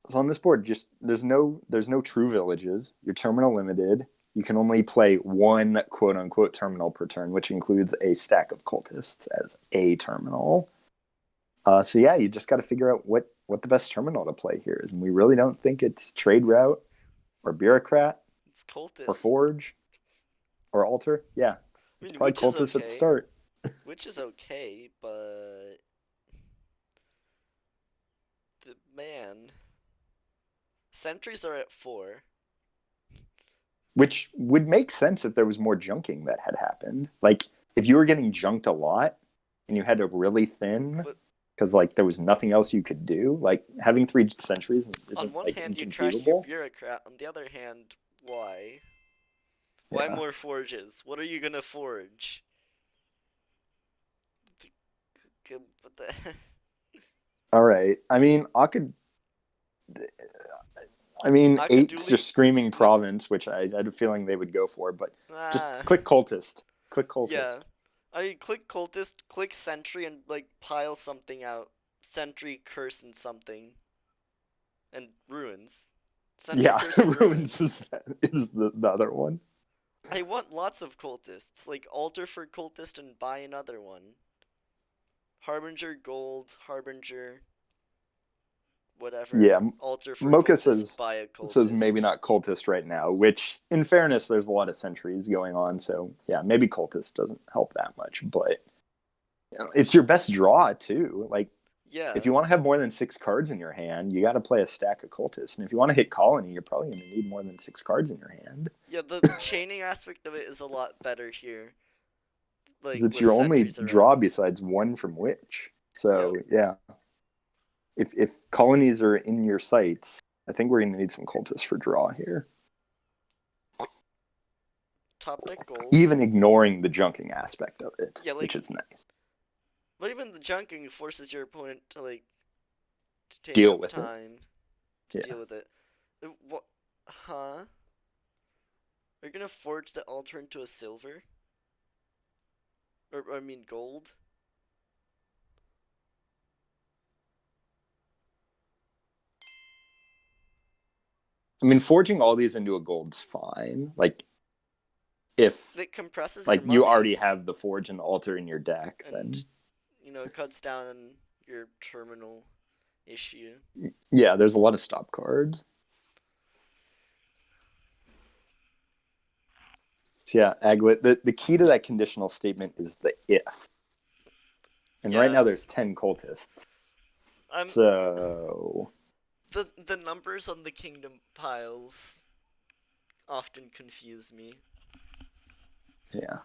so on this board, just there's no true villages. You're terminal limited. You can only play one quote unquote terminal per turn, which includes a stack of cultists as a terminal. So yeah, you just got to figure out what the best terminal to play here is, and we really don't think it's trade route or bureaucrat It's or cultist. forge or altar. Yeah, I it's mean, probably which is cultist at the okay. start. Which is okay, but man, sentries are at 4. Which would make sense if there was more junking that had happened. Like if you were getting junked a lot, and you had to really thin But because like there was nothing else you could do. Like having 3 centuries on isn't one like hand, you trashed your inconceivable. bureaucrat. On the other hand, why? Why Yeah. more forges? What are you gonna forge? What the? All right. eight's Akadooley? just screaming No. province, which I had a feeling they would go for, but just Ah. click cultist. Click Yeah. cultist. I mean, click cultist, click sentry, and like pile something out. Sentry, curse, and something, and ruins. Sentry, Yeah, curse, and ruins ruins. is the other one. I want lots of cultists. Like alter for cultist and buy another one. Harbinger, gold, Harbinger, Yeah, whatever. Alter for Mocha cultist, says buy a says maybe cultist. not cultist right now, which in fairness there's a lot of sentries going on, so yeah, maybe cultist doesn't help that much, but it's your best draw too. Like if Yeah. you want to have more than 6 cards in your hand, you got to play a stack of cultists, and if you want to hit colony, you're probably going to need more than 6 cards in your hand Yeah, the chaining aspect of it is a lot better here. because Like it's with your only sentries draw around. besides one from witch. Yep. So yeah, if colonies are in your sights, I think we're going to need some cultists for draw here. Top deck gold. Even ignoring the junking aspect of it, Yeah, like, which is nice. but even the junking forces your opponent to like to take Deal up with it. time to Yeah. deal with it. What? Huh? Are you gonna forge the altar into a silver? Or I mean gold? I mean, forging all these into a gold's fine. Like, if It compresses your like you money already have the forge and the altar in your deck, and then it cuts down on your terminal issue. yeah, there's a lot of stop cards. So yeah, Aglet, the key to that conditional statement is the if. And right Yeah. now there's 10 cultists. I'm So the numbers on the kingdom piles often confuse me. yeah.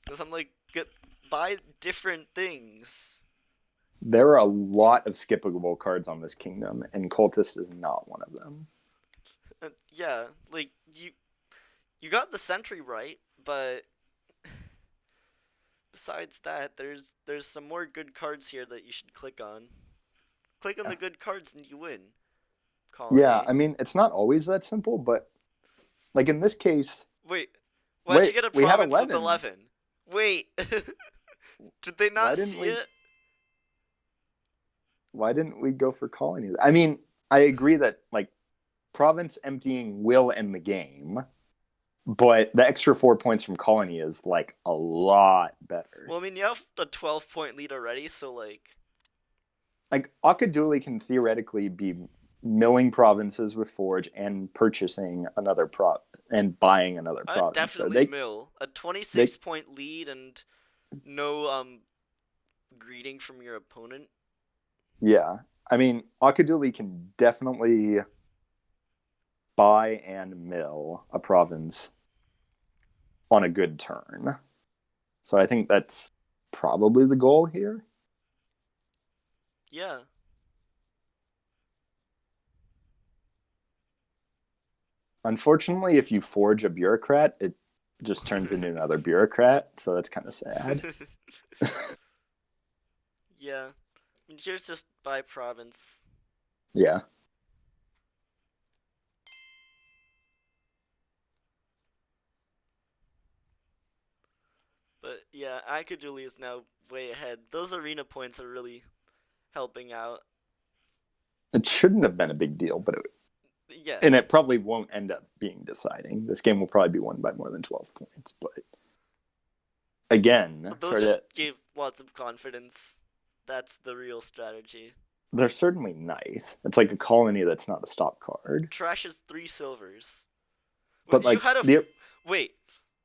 Because I'm like, get buy different things. There are a lot of skippable cards on this kingdom, and cultist is not one of them. Yeah, like you got the sentry right, but besides that, there's some more good cards here that you should click on. Click on Yeah. the good cards and you win. Yeah, Colony. I mean, it's not always that simple, but like in this case, Wait, why'd you wait, get a we had province with 11. 11? Wait, did they Why not didn't see we it? why didn't we go for colonies? I mean, I agree that like province emptying will end the game, but the extra 4 points from colony is like a lot better. Well, I mean, you have a 12-point lead already, so like, Like akadooley can theoretically be milling provinces with forge and purchasing another prop and buying another I'd province. So definitely mill a they 26-point lead and no greeting from your opponent. yeah. I mean, akadooley can definitely buy and mill a province on a good turn. So I think that's probably the goal here. Yeah. Unfortunately, if you forge a bureaucrat, it just turns into another bureaucrat. So that's kind of sad. Yeah. I mean, here's just by province. Yeah. But yeah, Akaduli is now way ahead. Those arena points are really helping out. It shouldn't have been a big deal, but Yeah. and it probably won't end up being deciding. This game will probably be won by more than 12 points. But again, But those sort just of, gave lots of confidence. That's the real strategy. they're certainly nice. It's like a colony that's not a stop card. Trash is 3 silvers. But You like had a the wait.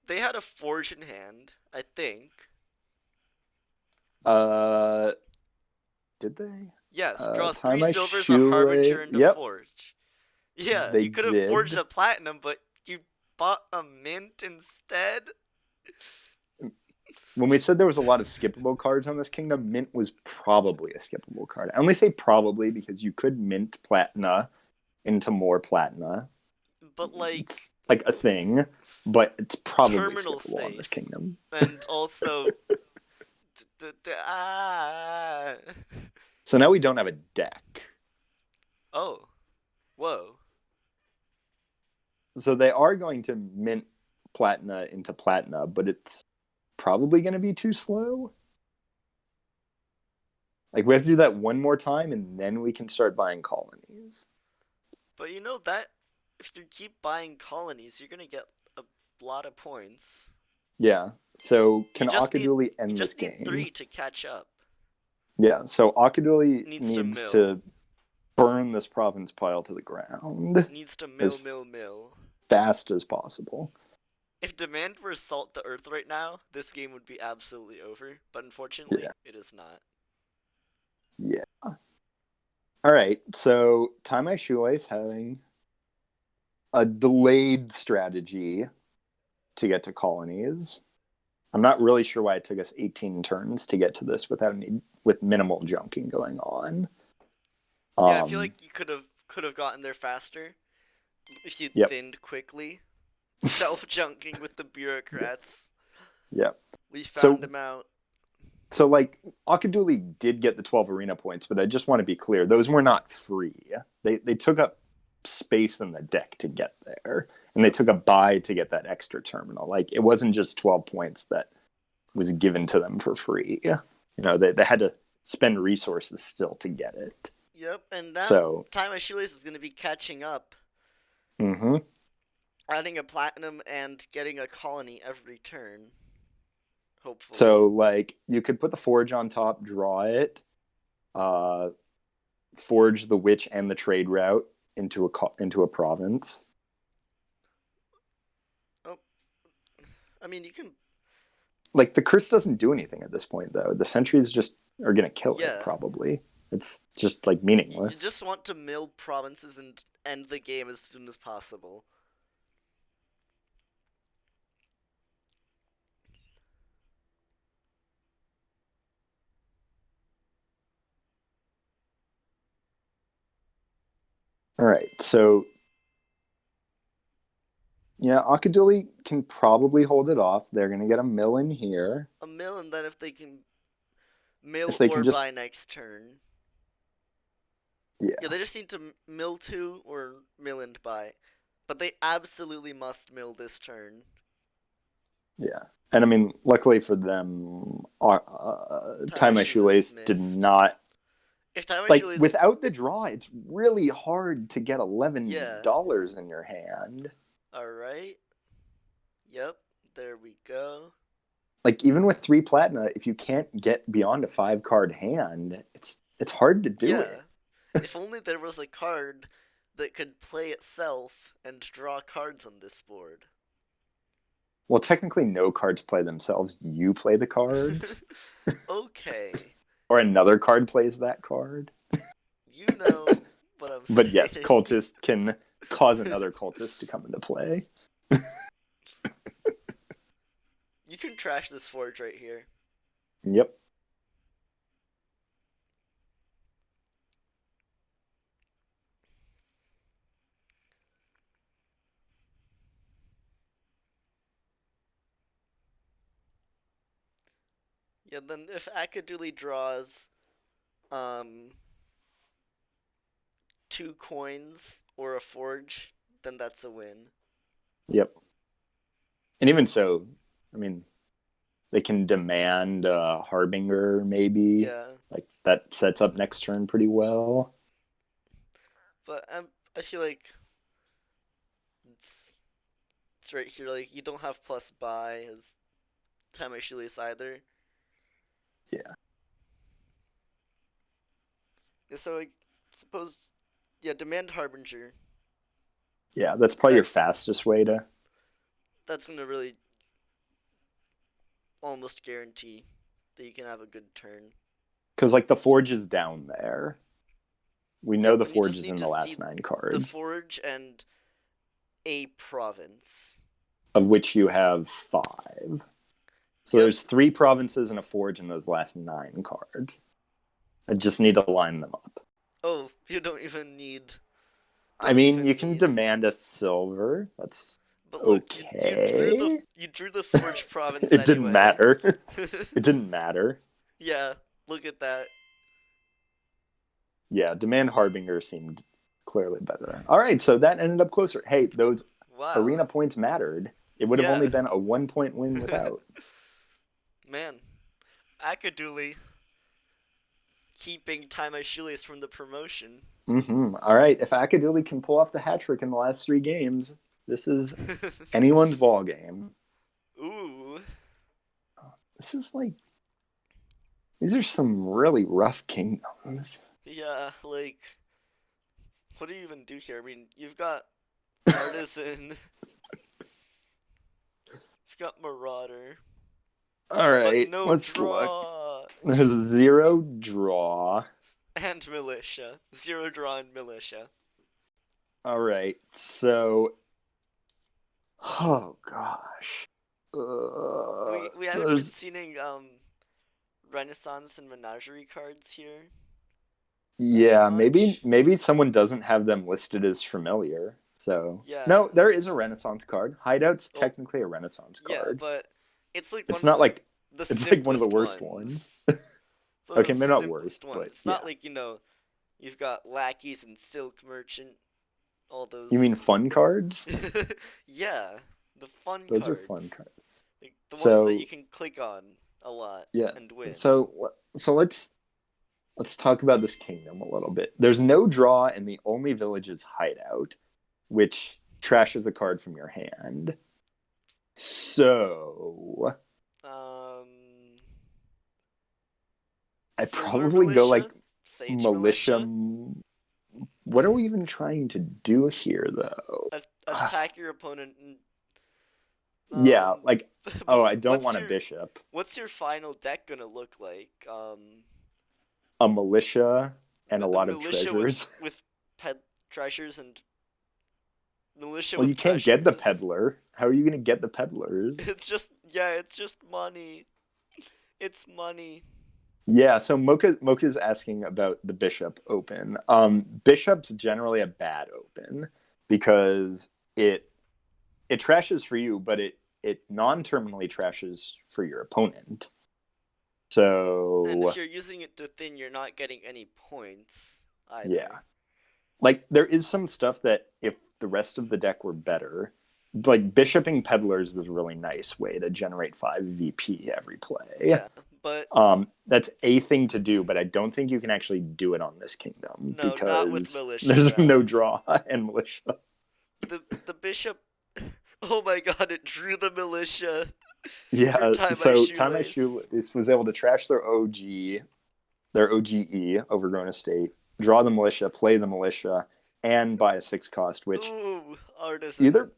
They had a forge in hand, I think. uh did they? Yes, draws Time three I silvers, a shoelace. harbinger, and a Yep, forge. Yeah, they you could have forged did. a platinum, but you bought a mint instead. when we said there was a lot of skippable cards on this kingdom, mint was probably a skippable card. I only say probably because you could mint Platina into more Platina. But It's like like a thing, but it's probably terminal skippable on this space, kingdom. and also ah. So now we don't have a deck. Oh, whoa. So they are going to mint Platina into Platina, but it's probably going to be too slow. Like we have to do that one more time, and then we can start buying colonies. But you know that if you keep buying colonies, you're gonna get a lot of points. Yeah. So You can just need Akadooley you end this just need game? 3 to catch up. Yeah. So Akadooley Needs to needs mill. to burn this province pile to the ground Needs to mill, as mill, mill. fast as possible. If demand were salt the earth right now, this game would be absolutely over. But unfortunately, Yeah. it is not. Yeah. All right. So Tie My Shoelace having a delayed strategy to get to colonies. I'm not really sure why it took us 18 turns to get to this with minimal junking going on. Yeah, I feel Um, like you could have gotten there faster if you yep, thinned quickly. Self-junking with the bureaucrats. yep. We found So, him out. so like Akadooley did get the 12 arena points, but I just want to be clear, those were not free. They took up space in the deck to get there, and they Yep. took a buy to get that extra terminal. Like it wasn't just 12 points that was given to them for free. They had to spend resources still to get it. Yep, and now So, Time My Shoelace is going to be catching up, mm-hmm. adding a platinum and getting a colony every turn, hopefully. So like you could put the forge on top, draw it, uh, forge the witch and the trade route into a province. Oh, I mean, you can. Like the curse doesn't do anything at this point though. The sentries just are gonna kill it Yeah. probably. It's just like You meaningless. just want to mill provinces and end the game as soon as possible. All right, so yeah, Akadooley can probably hold it off. They're gonna get a mill in here A mill, and then if they can mill if they or can just buy next turn. Yeah, yeah they just need to mill 2 or mill and buy. But they absolutely must mill this turn. yeah. And I mean, luckily for them, Time Tie My My Shoelace Shoelace did missed. not If Time My like Shoelace. without the draw, it's really hard to get Yeah. $11 in your hand. Alright. Yep. There we go. Like even with 3 platina, if you can't get beyond a 5 card hand, it's hard to do Yeah. it. If only there was a card that could play itself and draw cards on this board. Well, technically, no cards play themselves. You play the cards, Okay. or another card plays that card. You know what I'm But yes, saying. cultist can cause another cultist to come into play. You can trash this forge right here. Yep. Yeah, then if Akadooley draws um 2 coins or a forge, then that's a win. Yep. And even so, I mean, they can demand Harbinger, maybe. Yeah, Like that sets up next turn pretty well. but I feel like it's it's right here. Like you don't have plus buy as Time I Shoelace either. Yeah. Yeah, so I suppose yeah, demand Harbinger. Yeah, that's probably your That's fastest way to. that's gonna really almost guarantee that you can have a good turn. Because, like, the Forge is down there. We know Yep, the and you Forge just is need in to the see last 9 the cards, forge and a province. of which you have 5. So Yep. there's 3 provinces and a forge in those last 9 cards. I just need to line them up. Oh, you don't even need. I Don't mean, you even can need. demand a silver. That's But look, okay. you drew the Forge province It didn't anyway. matter. It didn't matter. Yeah, look at that. Yeah, Demand Harbinger seemed clearly better. All right, so that ended up closer. Hey, those Wow. arena points mattered. It would have only Yeah. been a 1 point win without. Man, akadooley keeping Tie My Shoelace from the promotion. All right, if akadooley can pull off the hat trick in the last 3 games, this is anyone's ball game. Ooh. This is like these are some really rough kingdoms. Yeah, like, what do you even do here? I mean, you've got Artisan, you've got Marauder, All but right, no let's look. draw. There's 0 draw. And Militia. Zero draw and Militia. All right, so oh gosh, We haven't been there's seeing Renaissance and Menagerie cards here that yeah, maybe much. maybe someone doesn't have them listed as familiar. So Yeah. no, there is a Renaissance card. Hideout's Well, technically a Renaissance yeah, card. but it's like It's one of not like the it's like one of the simplest worst ones. ones. It's one of Okay, the maybe not simplest worst, ones. but It's not yeah. like, you've got lackeys and silk merchant, all You those. mean fun cards? Yeah, the fun Those are fun cards. cards. Like the ones that So you can click on a lot yeah, and win. so let's talk about this kingdom a little bit. There's no draw, and the only village is hideout, which trashes a card from your hand. So Um, I Silver probably go like Militia, Sage militia. Militia. What are we even trying to do here, though? Attack your opponent and Yeah, like oh, but I don't want a bishop. what's your final deck gonna look like? A militia and a lot of Militia with treasures. pet treasures and militia Well, you with can't get the treasures. peddler. How are you going to get the peddlers? It's just money. It's money. Yeah, so Mocha's asking about the bishop open. Bishop's generally a bad open because it trashes for you, but it non-terminally trashes for your opponent. And if So you're using it to thin, you're not getting any points yeah, either. like there is some stuff that if the rest of the deck were better, like bishoping peddlers is a really nice way to generate 5 VP every play. Yeah, but That's a thing to do, but I don't think you can actually do it on this kingdom no, not with because militia there's no around. draw and militia. The bishop. Oh my god! It drew the militia for Yeah, tie my so Time I shoelace. Shoelace was able to trash their OGE, Overgrown Estate, draw the militia, play the militia, and buy a 6 cost, which Ooh, artisan. either,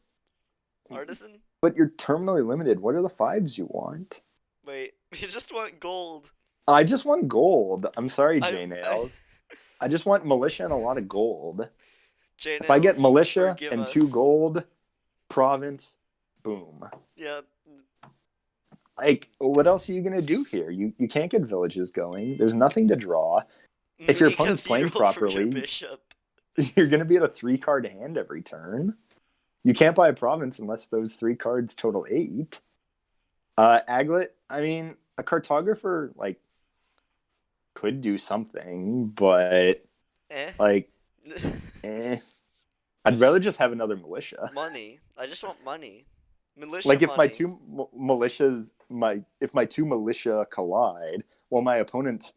Artisan? but you're terminally limited. What are the 5s you want? Wait, you just want gold. I just want gold. I'm sorry, J I Nails. I just want militia and a lot of gold. J If I get Nails, militia forgive and 2 us. gold, province, boom. Yeah, Like, what else are you gonna do here? You can't get villages going. There's nothing to draw. If your mini opponent's playing cathedral for your properly, bishop. you're gonna be at a 3 card hand every turn. You can't buy a province unless those 3 cards total 8. Aglet, I mean, a cartographer like could do something, but Eh. like, eh. I I'd rather just just have another militia. money. I just want money. Militia Like if my money. two militias, my 2 militia collide, well, my opponent's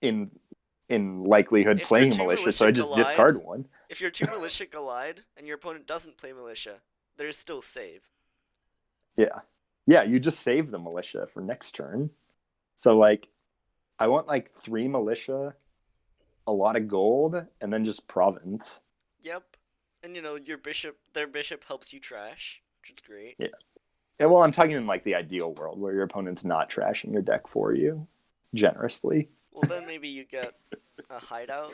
in likelihood If your playing a two militia, so militia I just collide, discard one. if your two militia collide and your opponent doesn't play militia, there's still save. Yeah, yeah, you just save the militia for next turn. So like, I want like 3 militia, a lot of gold, and then just province. Yep. And their bishop helps you trash, which is great. Yeah. Yeah, well, I'm talking in like the ideal world where your opponent's not trashing your deck for you generously. Well, then maybe you get a hideout.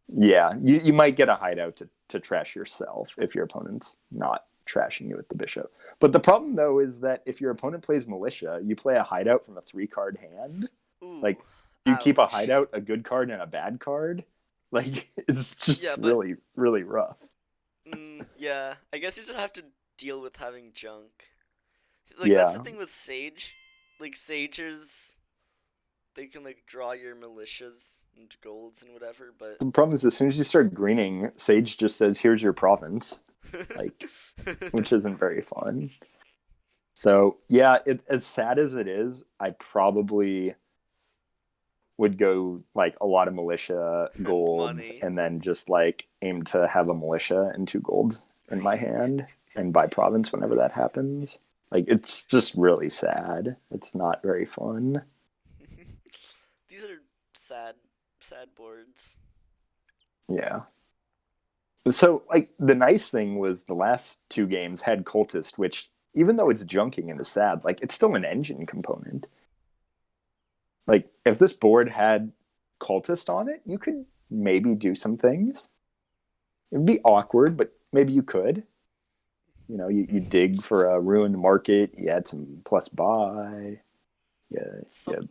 Yeah, you might get a hideout to trash yourself if your opponent's not trashing you with the bishop. But the problem though is that if your opponent plays militia, you play a hideout from a 3 card hand. Ooh, Like you keep a ouch. hideout, a good card, and a bad card. Like it's just Yeah, but really, really rough. yeah, I guess you just have to deal with having junk. Like that's the Yeah. thing with Sage. Like Sages, they can like draw your militias into golds and whatever, but The problem is as soon as you start greening, Sage just says, "Here's your province," like, which isn't very fun. So yeah, as sad as it is, I probably would go like a lot of militia and golds money. and then just like aim to have a militia and 2 golds in my hand and buy province whenever that happens. Like it's just really sad. It's not very fun. These are sad, sad boards. Yeah. So like the nice thing was the last 2 games had cultist, which even though it's junking and is sad, like it's still an engine component. Like if this board had cultist on it, you could maybe do some things. It'd be awkward, but maybe you could. You dig for a ruined market, you add some plus buy, you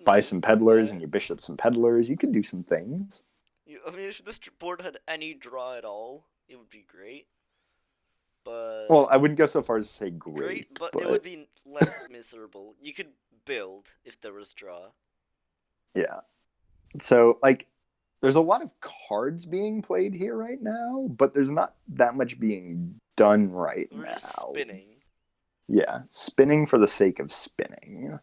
buy Something some like peddlers that. and you bishop some peddlers. You could do some things. I mean, if this board had any draw at all, it would be great. But Well, I wouldn't go so far as to say great, great, but it would but be less miserable. You could build if there was draw. yeah. So like there's a lot of cards being played here right now, but there's not that much being done right We're just now. spinning. Yeah, spinning for the sake of spinning.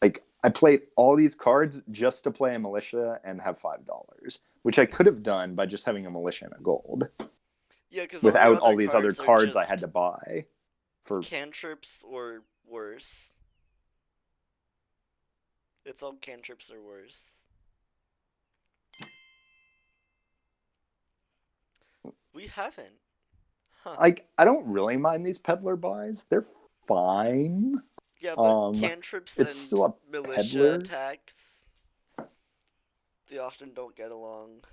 Like I played all these cards just to play a militia and have $5, which I could have done by just having a militia and a gold Yeah, because all your without other all these other cards are cards I had just to buy for. cantrips or worse. It's all cantrips or worse. We haven't. Huh. Like I don't really mind these peddler buys. They're fine. Yeah, but Um cantrips it's and still a militia peddler. attacks, they often don't get along.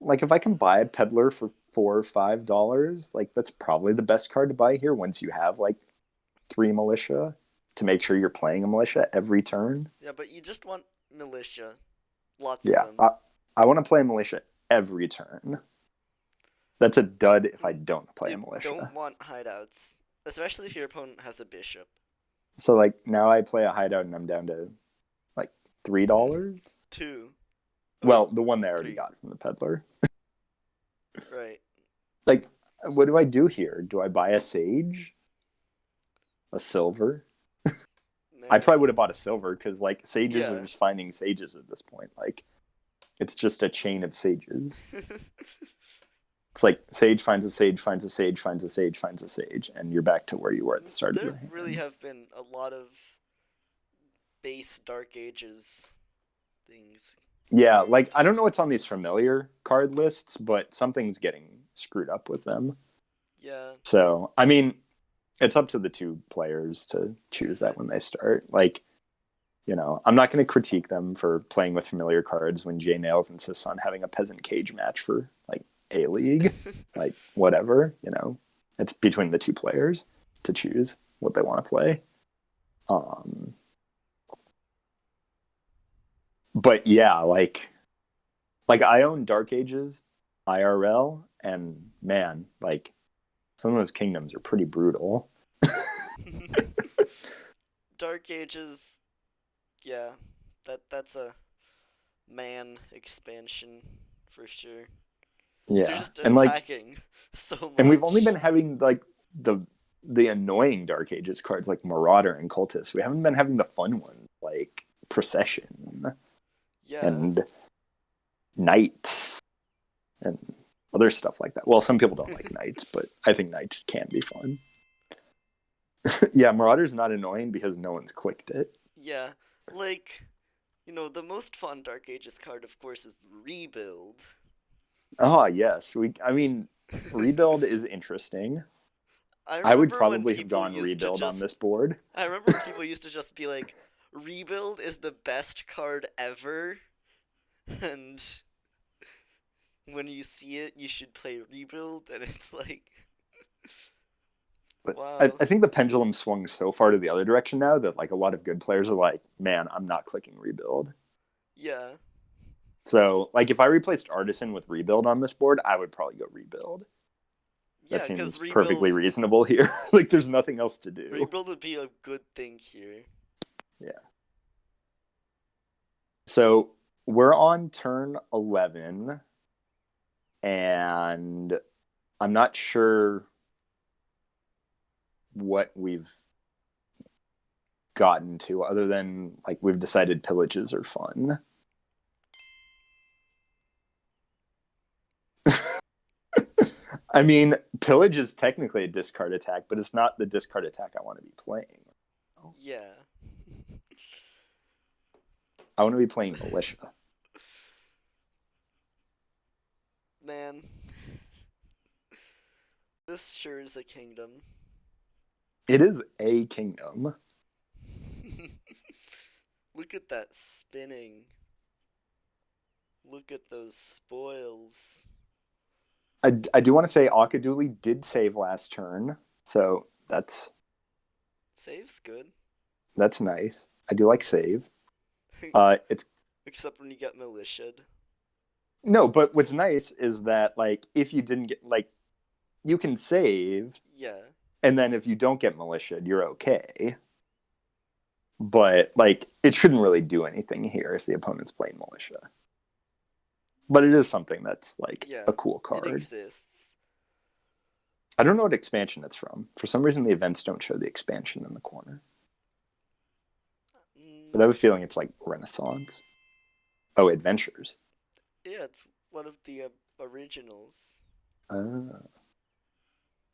Like if I can buy a peddler for $4 or $5, like that's probably the best card to buy here once you have like 3 militia to make sure you're playing a militia every turn. Yeah, but you just want militia. Lots of Yeah, them. I want to play a militia every turn. That's a dud if I don't play a You don't militia. want hideouts, especially if your opponent has a bishop. So like now I play a hideout and I'm down to like $3. Two. Well, Oh, the one they already three. got from the peddler. Right. Like, what do I do here? Do I buy a sage? A silver? I Man. probably would have bought a silver because like sages are Yeah. just finding sages at this point. Like it's just a chain of sages. It's like sage finds a sage, finds a sage, finds a sage, finds a sage, and you're back to where you were at the start of There your really hand. have been a lot of base Dark Ages things. Yeah, Carved. like I don't know what's on these familiar card lists, but something's getting screwed up with them. Yeah. So I mean, it's up to the 2 players to choose Is that it? when they start. Like, I'm not going to critique them for playing with familiar cards when Jay Nails insists on having a peasant cage match for like a league. Like, whatever, it's between the 2 players to choose what they want to play. Um, but yeah, like I own Dark Ages IRL, and man, like some of those kingdoms are pretty brutal. Dark Ages. Yeah. That's a man expansion for sure. They're Yeah, just and like, attacking so and we've only much. been having like the annoying Dark Ages cards like Marauder and Cultist. We haven't been having the fun ones like Procession Yeah. and Knights and other stuff like that. Well, some people don't like Knights, but I think Knights can be fun. Yeah, Marauder's not annoying because no one's clicked it. Yeah. Like, the most fun Dark Ages card, of course, is Rebuild. Oh yes, I mean, Rebuild is interesting. I I would remember when probably have people gone used to Rebuild on just this board. I remember when people used to just be like, Rebuild is the best card ever, and when you see it, you should play Rebuild, and it's like, But Wow. I think the pendulum swung so far to the other direction now that like a lot of good players are like, man, I'm not clicking rebuild. Yeah. So like if I replaced Artisan with rebuild on this board, I would probably go rebuild. That Yeah, because seems perfectly reasonable here. Like there's nothing else to do. rebuild would be a good thing here. Yeah. So we're on turn 11, and I'm not sure what we've gotten to other than like we've decided pillages are fun. I mean, pillage is technically a discard attack, but it's not the discard attack I want to be playing. Yeah. I want to be playing militia. Man, this sure is a kingdom. It is a kingdom. Look at that spinning. Look at those spoils. I do want to say akadooley did save last turn, so Save's good. that's nice. I do like save. It's Except when you get militia'd. no, but what's nice is that like if you didn't get like you can save, Yeah. and then if you don't get militia, you're okay. But like it shouldn't really do anything here if the opponent's playing militia. But it is something that's like Yeah. a cool It card. exists. I don't know what expansion it's from. For some reason, the events don't show the expansion in the corner. But I have a feeling it's like Renaissance. Oh, Adventures. Yeah, it's one of the originals. I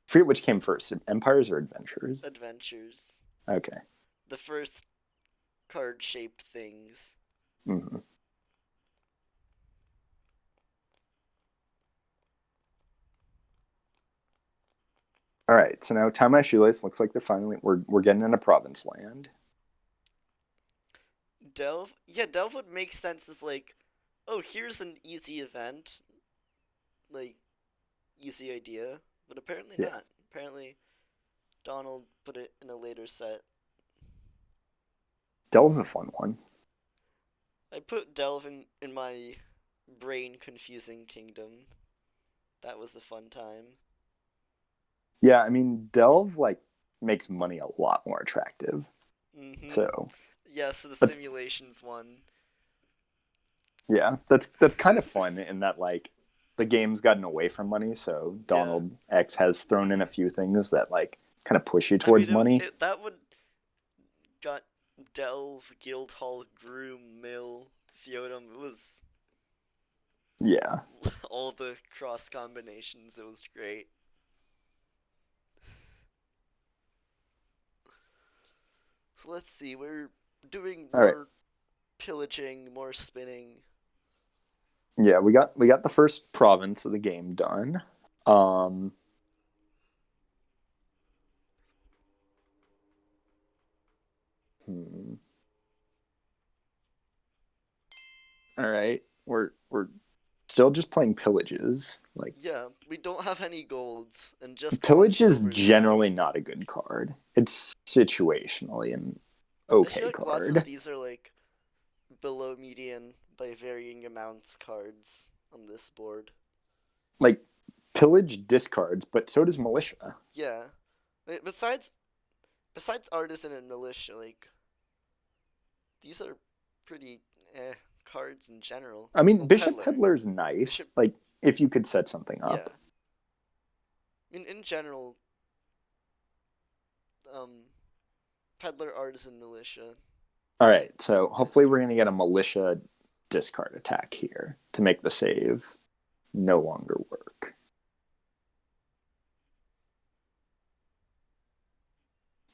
forget which came first, Empires or Adventures. Adventures. Okay. The first card shaped things. Mm-hmm. All right. So now Tie My Shoelace looks like they're finally we're getting into province land. Delve? Yeah, Delve would make sense as like, oh, here's an easy event. Like, easy idea. But apparently Yeah. not. Apparently, Donald put it in a later set. Delve's a fun one. I put Delve in my brain confusing kingdom. That was a fun time. Yeah, I mean Delve like makes money a lot more attractive. Mm-hmm. So Yes, the that's simulations one. yeah, that's kind of fun in that like the game's gotten away from money, so Yeah. Donald X has thrown in a few things that like kind of push you I mean, towards money. that would got Delve, Guildhall, Groom, Mill, Theodem. It was Yeah. all the cross combinations. It was great. So let's see. We're doing All right. more pillaging, more spinning. Yeah, we got the first province of the game done. Um hmm. All right. We're still just playing pillages. Like Yeah, we don't have any golds and just one pillage is silvers generally now. not a good card. It's situationally an I feel okay like lots of card. these are like below median by varying amounts cards on this board. Like pillage discards, but so does militia. Yeah. Besides artisan and militia, like these are pretty cards in general. I mean, Oh, Bishop peddler. Peddler is nice. Bishop. Like if you could set something Yeah. up. In general, um, peddler, artisan, militia. All right, so Nice hopefully we're gonna get a cards. militia discard attack here to make the save no longer work.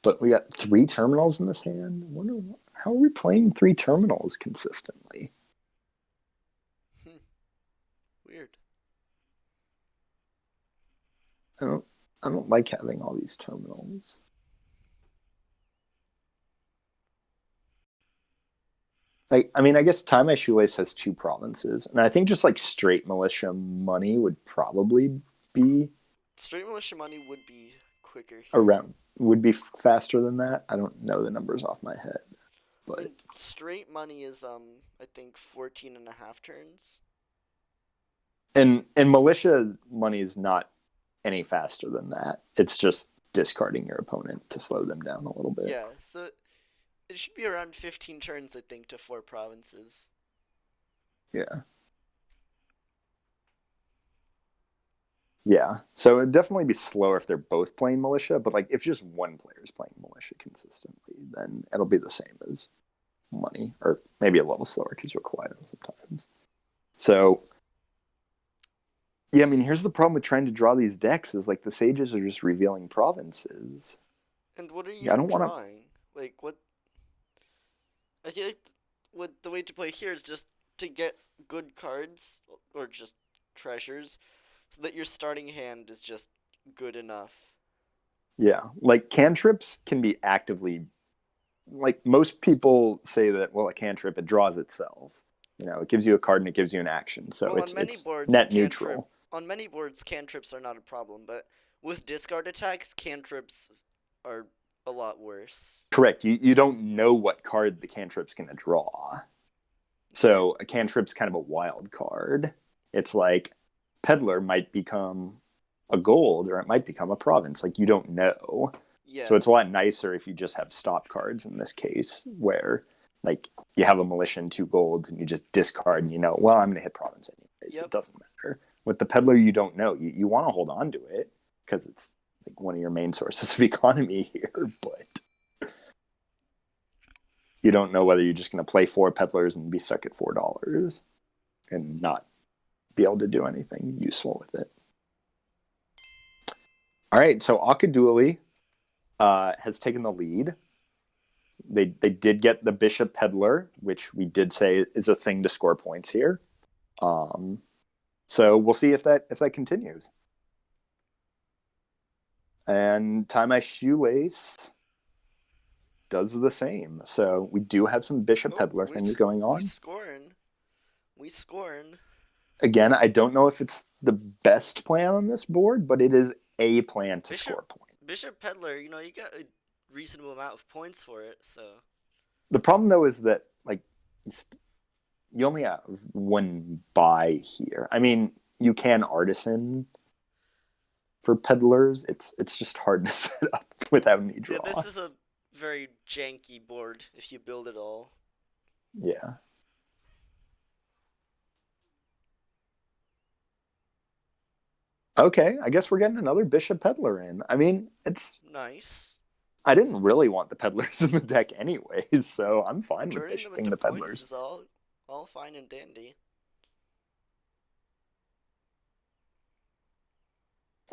But we got three terminals in this hand. I wonder how are we playing three terminals consistently? Weird. I don't I don't like having all these terminals. Like I mean, I guess Tie My Shoelace has two provinces, and I think just like straight militia money would probably be Straight militia money would be quicker here. Around would be faster than that. I don't know the numbers off my head, I but mean, straight money is I think 14 and a half turns. and militia money is not any faster than that. It's just discarding your opponent to slow them down a little bit. Yeah, so it should be around 15 turns, I think, to 4 provinces. Yeah. Yeah. So it'd definitely be slower if they're both playing militia, but like if just one player is playing militia consistently, then it'll be the same as money, or maybe a little slower because you'll collide them sometimes. So yeah, I mean, here's the problem with trying to draw these decks is like the sages are just revealing provinces. And what are you I even don't want to. drawing? Like, what? I feel like what the way to play here is just to get good cards or just treasures so that your starting hand is just good enough. Yeah, like cantrips can be actively, like most people say that, well, a cantrip, it draws itself. You know, it gives you a card and it gives you an action, so Well, it's net neutral. on many boards cantrips are not a problem, but with discard attacks, cantrips are a lot worse. Correct. You don't know what card the cantrip's going to draw. So a cantrip's kind of a wild card. It's like peddler might become a gold or it might become a province. Like you don't know. So Yeah. it's a lot nicer if you just have stop cards in this case, where like you have a militia and 2 golds and you just discard and you know, well, I'm going to hit province anyways. It Yep. doesn't matter. With the peddler, you don't know. You want to hold on to it because it's like one of your main sources of economy here, but you don't know whether you're just going to play 4 peddlers and be stuck at $4 and not be able to do anything useful with it. All right, so akadooley has taken the lead. They did get the bishop peddler, which we did say is a thing to score points here. So we'll see if that continues. And tie my shoelace does the same. So we do have some bishop Oh, peddler things going we on. scoring. We scoring. Again, I don't know if it's the best plan on this board, but it is a plan to Bishop score points. Bishop Peddler, you got a reasonable amount of points for it, so The problem though is that like you only have one buy here. I mean, you can artisan for peddlers. It's just hard to set up without any yeah, this draw. is a very janky board if you build it all. Yeah. Okay, I guess we're getting another bishop peddler in. I mean, it's Nice. I didn't really want the peddlers in the deck anyways, so I'm fine with Turning them bishoping into the points peddlers. is all fine and dandy.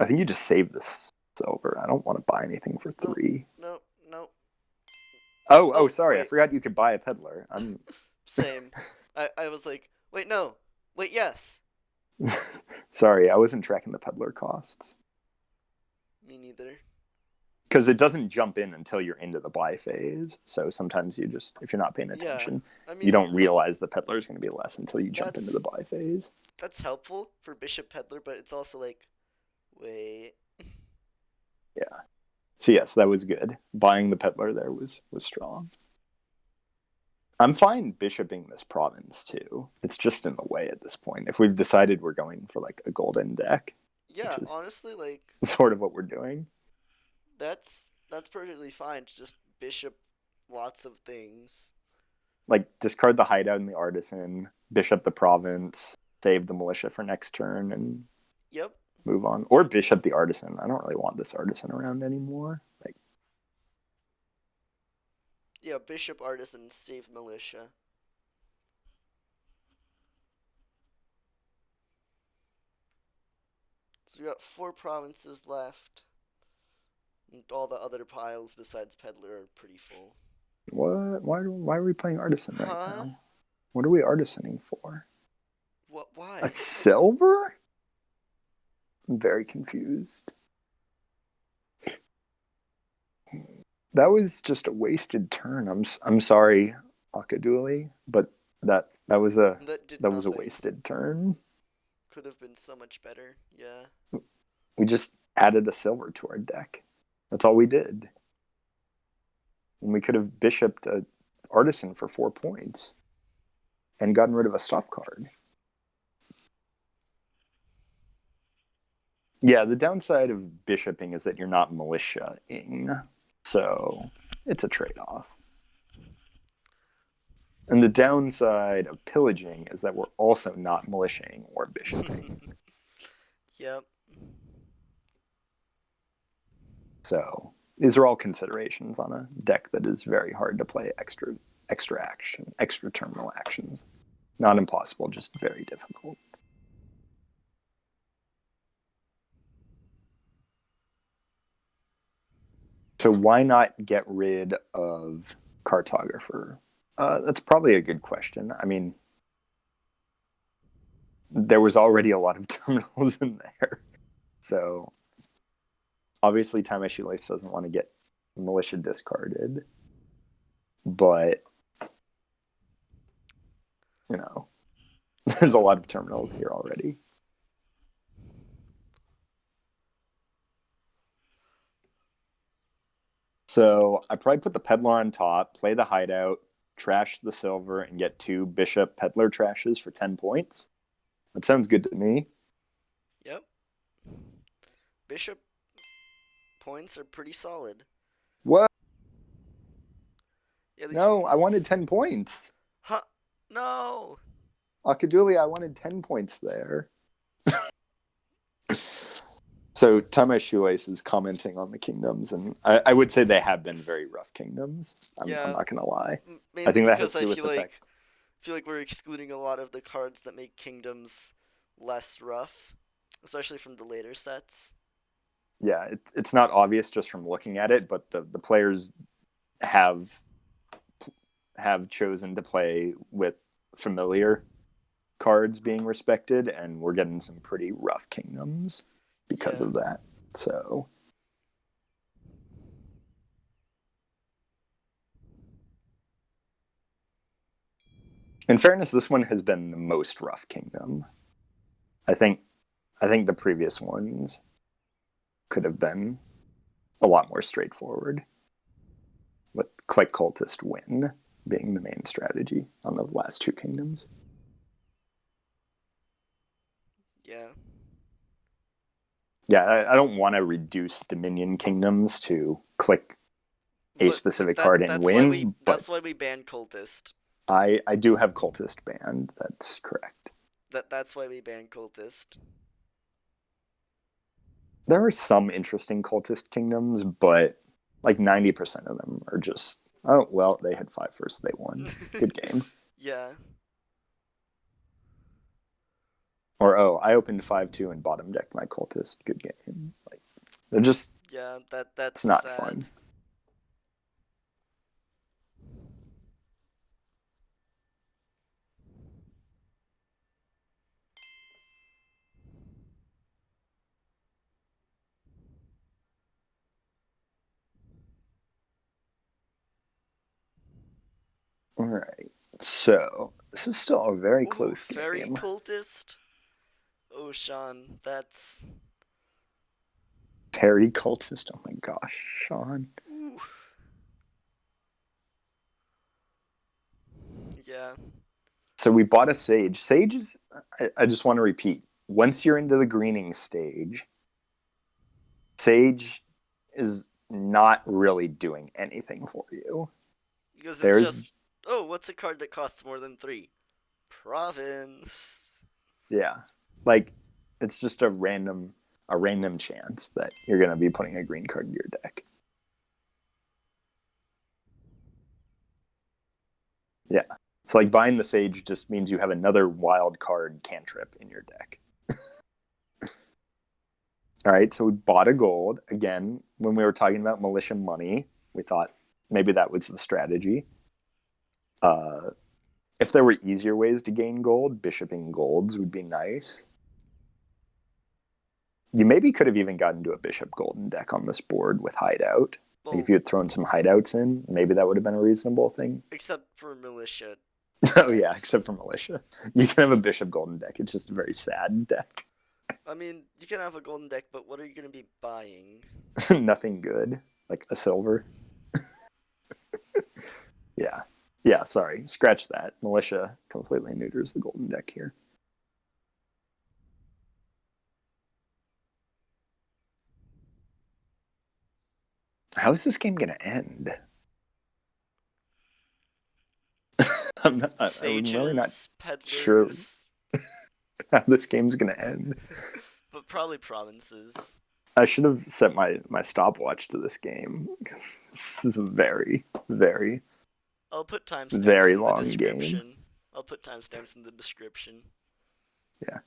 I think you just save this silver. I don't want to buy anything for No, 3. no, no. Oh, Oh, sorry. I wait. forgot you could buy a peddler. I'm Same. I was like, wait, no. Wait, yes. sorry. I wasn't tracking the peddler costs Me neither. because it doesn't jump in until you're into the buy phase. So sometimes you just, if you're not paying Yeah. attention, I you mean, don't realize the peddler is going to be less until you jump into the that's buy phase. that's helpful for Bishop Peddler, but it's also like, wait. Yeah. So yes, that was good. Buying the peddler there was strong. I'm fine bishoping this province too. It's just in the way at this point. If we've decided we're going for like a golden deck, which Yeah, is honestly, like sort of what we're doing. that's perfectly fine to just bishop lots of things. Like discard the hideout and the artisan, bishop the province, save the militia for next turn, and Yep. move on. Or bishop the artisan. I don't really want this artisan around anymore. Like, Yeah, bishop artisan save militia. So we got 4 provinces left. And all the other piles besides peddler are pretty full. what? Why are we playing artisan right Huh? now? What are we artisaning for? What? A Why? silver? I'm very confused. That was just a wasted turn. I'm sorry, akadooley, but that was a That did that was a nothing. wasted turn. Could have been so much better. Yeah. We just added a silver to our deck. That's all we did. And we could have bishoped a artisan for 4 points and gotten rid of a stop card. Yeah, the downside of bishoping is that you're not militia-ing, so it's a trade-off. And the downside of pillaging is that we're also not militiaing or bishoping. Yep. So these are all considerations on a deck that is very hard to play extra action, extra terminal actions. Not impossible, just very difficult. So why not get rid of cartographer? That's probably a good question. I mean, there was already a lot of terminals in there. So obviously Tie My Shoelace doesn't want to get militia discarded. But, you know, there's a lot of terminals here already. So I probably put the peddler on top, play the hideout, trash the silver, and get 2 bishop peddler trashes for 10 points. That sounds good to me. Yep. Bishop points are pretty solid. What? Yeah, No, I wanted 10 points. Huh? No. Akadooley, I wanted 10 points there. So Tie My Shoelace is commenting on the kingdoms, and I would say they have been very rough kingdoms. I'm not going to lie. I Mainly think that has because to do with the fact. feel like we're excluding a lot of the cards that make kingdoms less rough, especially from the later sets. Yeah, it's not obvious just from looking at it, but the players have chosen to play with familiar cards being respected, and we're getting some pretty rough kingdoms because of that. So in fairness, this one has been the most rough kingdom. I think the previous ones could have been a lot more straightforward, with Click Cultist win being the main strategy on the last 2 kingdoms. Yeah. Yeah, I don't want to reduce Dominion kingdoms to click a specific card and win, but that's why we banned Cultist. I do have Cultist banned. That's correct. That's why we banned Cultist. There are some interesting Cultist kingdoms, but like 90% of them are just, oh, well, they had 5 first, they won. Good game. Yeah. Or, oh, I opened 5-2 and bottom decked my Cultist. Good game. Like, they're just, yeah, that's it's not sad. fun. All right. So this is still a very close Fairy game. Cultist? Oh, Sean, that's... Fairy Cultist? Oh my gosh, Sean. Ooh. Yeah. So we bought a Sage. Sage is, I just want to repeat, once you're into the greening stage, Sage is not really doing anything for you. Because it's just, oh, what's a card that costs more than 3? Province. Yeah. Like, it's just a random chance that you're going to be putting a green card in your deck. Yeah. It's like buying the Sage just means you have another wild card cantrip in your deck. All right, so we bought a gold. Again, when we were talking about militia money, we thought maybe that was the strategy. If there were easier ways to gain gold, bishoping golds would be nice. You maybe could have even gotten to a bishop golden deck on this board with hideout. Well, like if you had thrown some hideouts in, maybe that would have been a reasonable thing. Except for militia. Oh yeah, except for militia. You can have a bishop golden deck. It's just a very sad deck. I mean, you can have a golden deck, but what are you gonna be buying? Nothing good. Like a silver. Yeah. Yeah, sorry. Scratch that. Militia completely neuters the golden deck here. How is this game going to end? I'm really not Sages, sure peddlers, how this game's going to end. but probably provinces. I should have set my stopwatch to this game because this is a very, very, I'll put timestamps very in the long game. description. I'll put timestamps in the description. Yeah.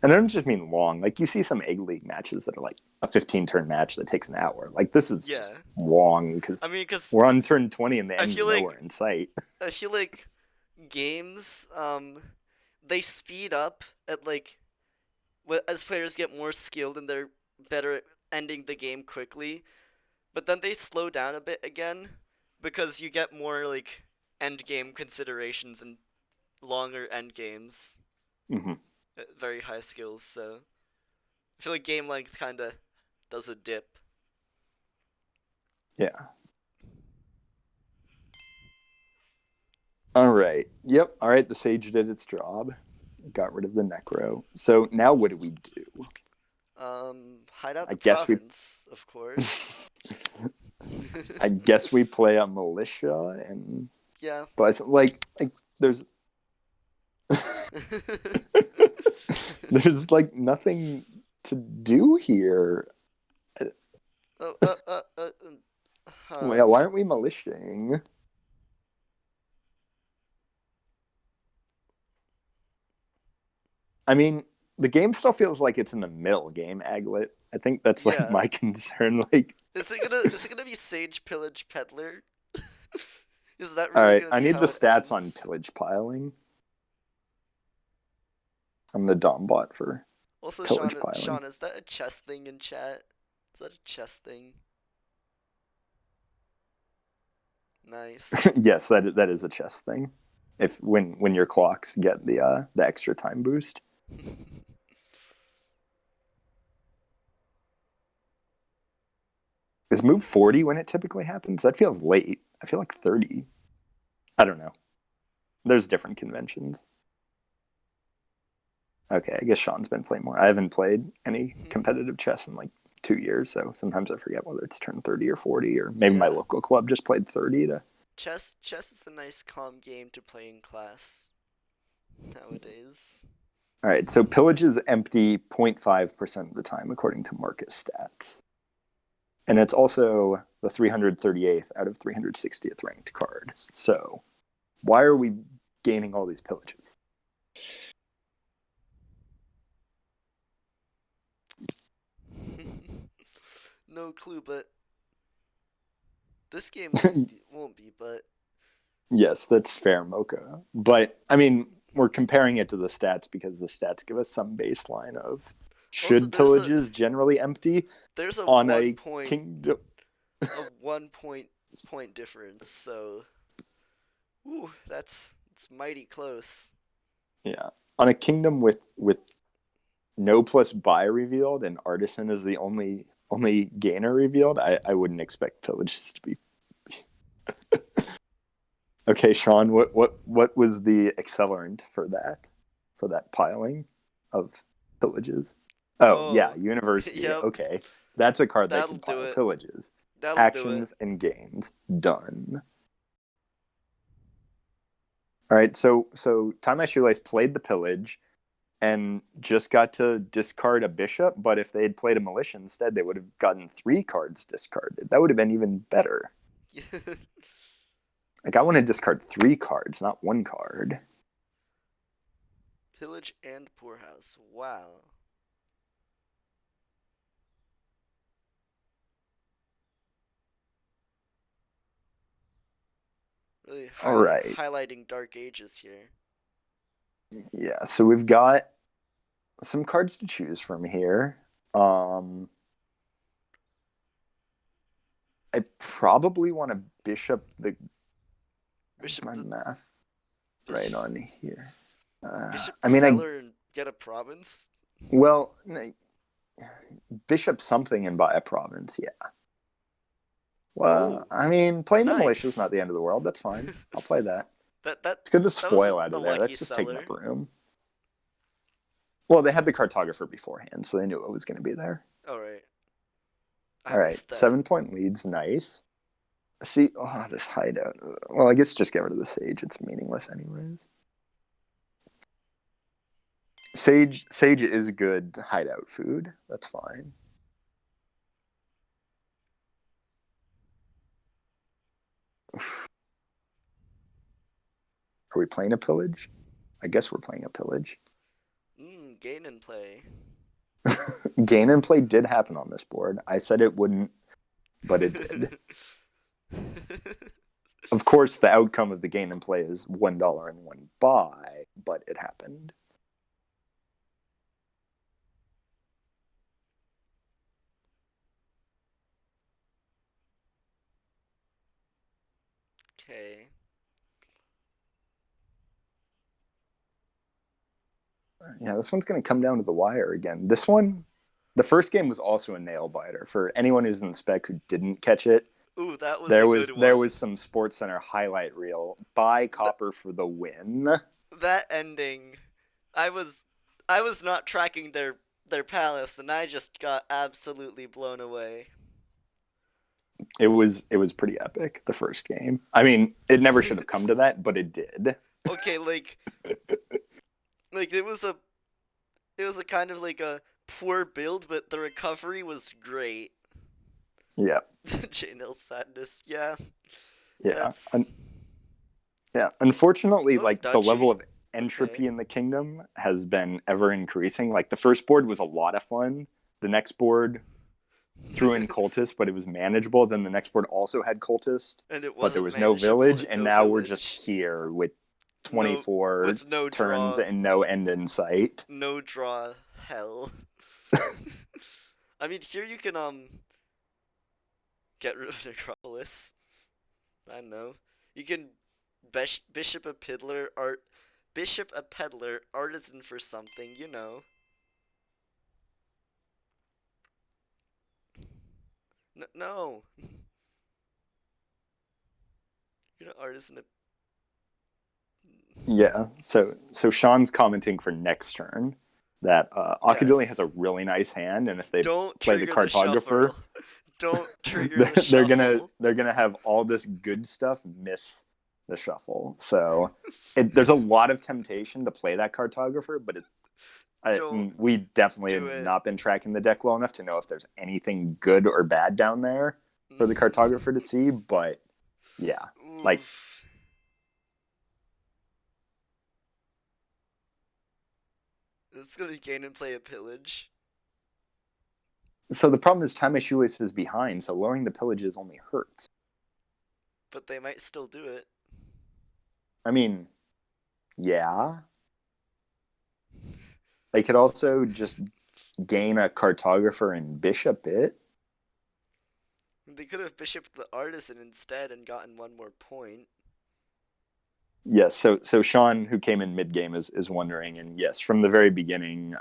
And I don't just mean long. Like you see some egg league matches that are like a 15-turn match that takes an hour. Like this is just Yeah. long because I mean, cause we're on turn 20 and the I end's feel nowhere like in sight. I feel like games they speed up at like as players get more skilled and they're better at ending the game quickly, but then they slow down a bit again because you get more like end game considerations and longer end games Mm-hmm. at very high skills. So I feel like game length kind of does a dip. Yeah. All right. Yep. All right. The sage did its job. Got rid of the necro. So now what do we do? Hide out I the guess we. province, of course. I guess we play a militia and Yeah. but like there's there's like nothing to do here. Oh, huh. Well, why aren't we militiaing? I mean, the game still feels like it's in the middle game, Aglet. I think that's like Yeah. my concern. Like, Is it gonna be Sage Pillage Peddler? Is that all really right, gonna I be need how the it stats on ends? pillage piling. I'm the Dom bot for Also, pillage Sean, piling. Sean, is that a chess thing in chat? Is that a chess thing? Nice. Yes, that is a chess thing. If when your clocks get the extra time boost. Is move 40 when it typically happens? That feels late. I feel like 30. I don't know. There's different conventions. Okay, I guess Sean's been playing more. I haven't played any competitive chess in like 2 years, so sometimes I forget whether it's turn 30 or 40, or maybe my Yeah, local club just played 30 to. chess is the nice calm game to play in class nowadays. All right, so pillage is empty 0.5% of the time according to Marcus stats. And it's also the 338th out of 360th ranked card. So why are we gaining all these pillages? No clue, but this game won't be. But Yes, that's fair, Mocha. But I mean, we're comparing it to the stats because the stats give us some baseline of also should pillages generally empty there's a on one a point kingdom. a 1 point difference. So, ooh, that's mighty close. Yeah, on a kingdom with no plus buy revealed and artisan is the only gainer revealed. I wouldn't expect pillages to be. Okay, Sean, what was the accelerant for that piling of pillages? Oh yeah, Oh, university. yep, Okay, that's a card that that'll can do pile it. pillages. That'll do it. Actions and gains done. All right, so Tie My Shoelace played the pillage and just got to discard a bishop, but if they had played a militia instead, they would have gotten 3 cards discarded. That would have been even better. Like I want to discard 3 cards, not 1 card. Pillage and poorhouse. Wow. Really All right. highlighting dark ages here. Yeah, so we've got some cards to choose from here. Um, I probably want to bishop the. Where's Bishop my the math right bishop, on here? bishop the I mean, I cellar and get a province. Well, bishop something and buy a province. Yeah. Well, Oh, I mean, playing the militia is nice. not the end of the world. That's fine. I'll play that. That that It's good to that was spoil out a of there. lucky That's just taking seller. up room. Well, they had the cartographer beforehand, so they knew it was going to be there. All right, I All right, missed that. 7 point leads. Nice. See, oh, this hideout. Well, I guess just get rid of the sage. It's meaningless, anyways. Sage is good hideout food. That's fine. Are we playing a pillage? I guess we're playing a pillage. Gain and play. Gain and play did happen on this board. I said it wouldn't, but it did. Of course, the outcome of the gain and play is $1 and one buy, but it happened. Okay. Yeah, this one's going to come down to the wire again. This one, the first game was also a nail biter. For anyone who's in the spec who didn't catch it, Ooh, that was there a was good there was one. some Sports Center highlight reel. Buy Th- copper for the win. that ending, I was, I was not tracking their palace, and I just got absolutely blown away. It was pretty epic, the first game. I mean, it never should have come to that, but it did. Okay, like it was a kind of like a poor build, but the recovery was great. Yeah. J-Nil sadness, yeah, Yeah. that's Yeah, unfortunately, oh like the level duchy. of entropy Okay. in the kingdom has been ever increasing. Like the first board was a lot of fun. The next board threw in cultist, but it was manageable. Then the next board also had cultist, And it but there wasn't was no manageable village. and And no now we're just village. here with No 24 with no turns draw and no end in sight. no draw hell. I mean here you can get rid of Necropolis. I don't know. You can bishop a piddler art bishop a peddler artisan for something, you know. No. You're an artisan a Yeah. So Sean's commenting for next turn that Akadooley has Yes. a really nice hand, and if they Don't play the trigger the cartographer, shuffle. Don't trigger the they're gonna shuffle. they're gonna have all this good stuff miss the shuffle. So there's a lot of temptation to play that cartographer, but Don't we definitely do have it. not been tracking the deck well enough to know if there's anything good or bad down there for the cartographer to see. But yeah, like Oof. It's gonna gain and play a pillage. so the problem is Time My Shoelace is behind, so lowering the pillages only hurts. But they might still do it. I mean, yeah, they could also just gain a cartographer and bishop it. They could have bishoped the artisan instead and gotten one more point. Yes, so Sean, who came in mid game, is wondering, and yes, from the very beginning,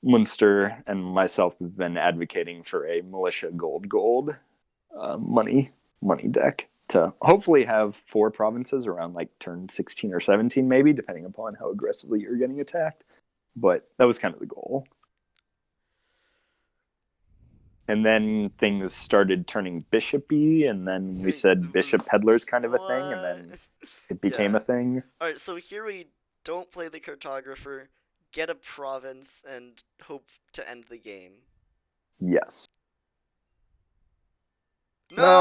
Munster and myself have been advocating for a militia gold money deck to hopefully have 4 provinces around like turn 16 or 17, maybe depending upon how aggressively you're getting attacked. But that was kind of the goal. And then things started turning bishopy, and then we said It bishop was peddler's kind of a thing, and what? then it became Yeah. a thing. Alright, so here we don't play the cartographer, get a province, and hope to end the game. Yes. It No!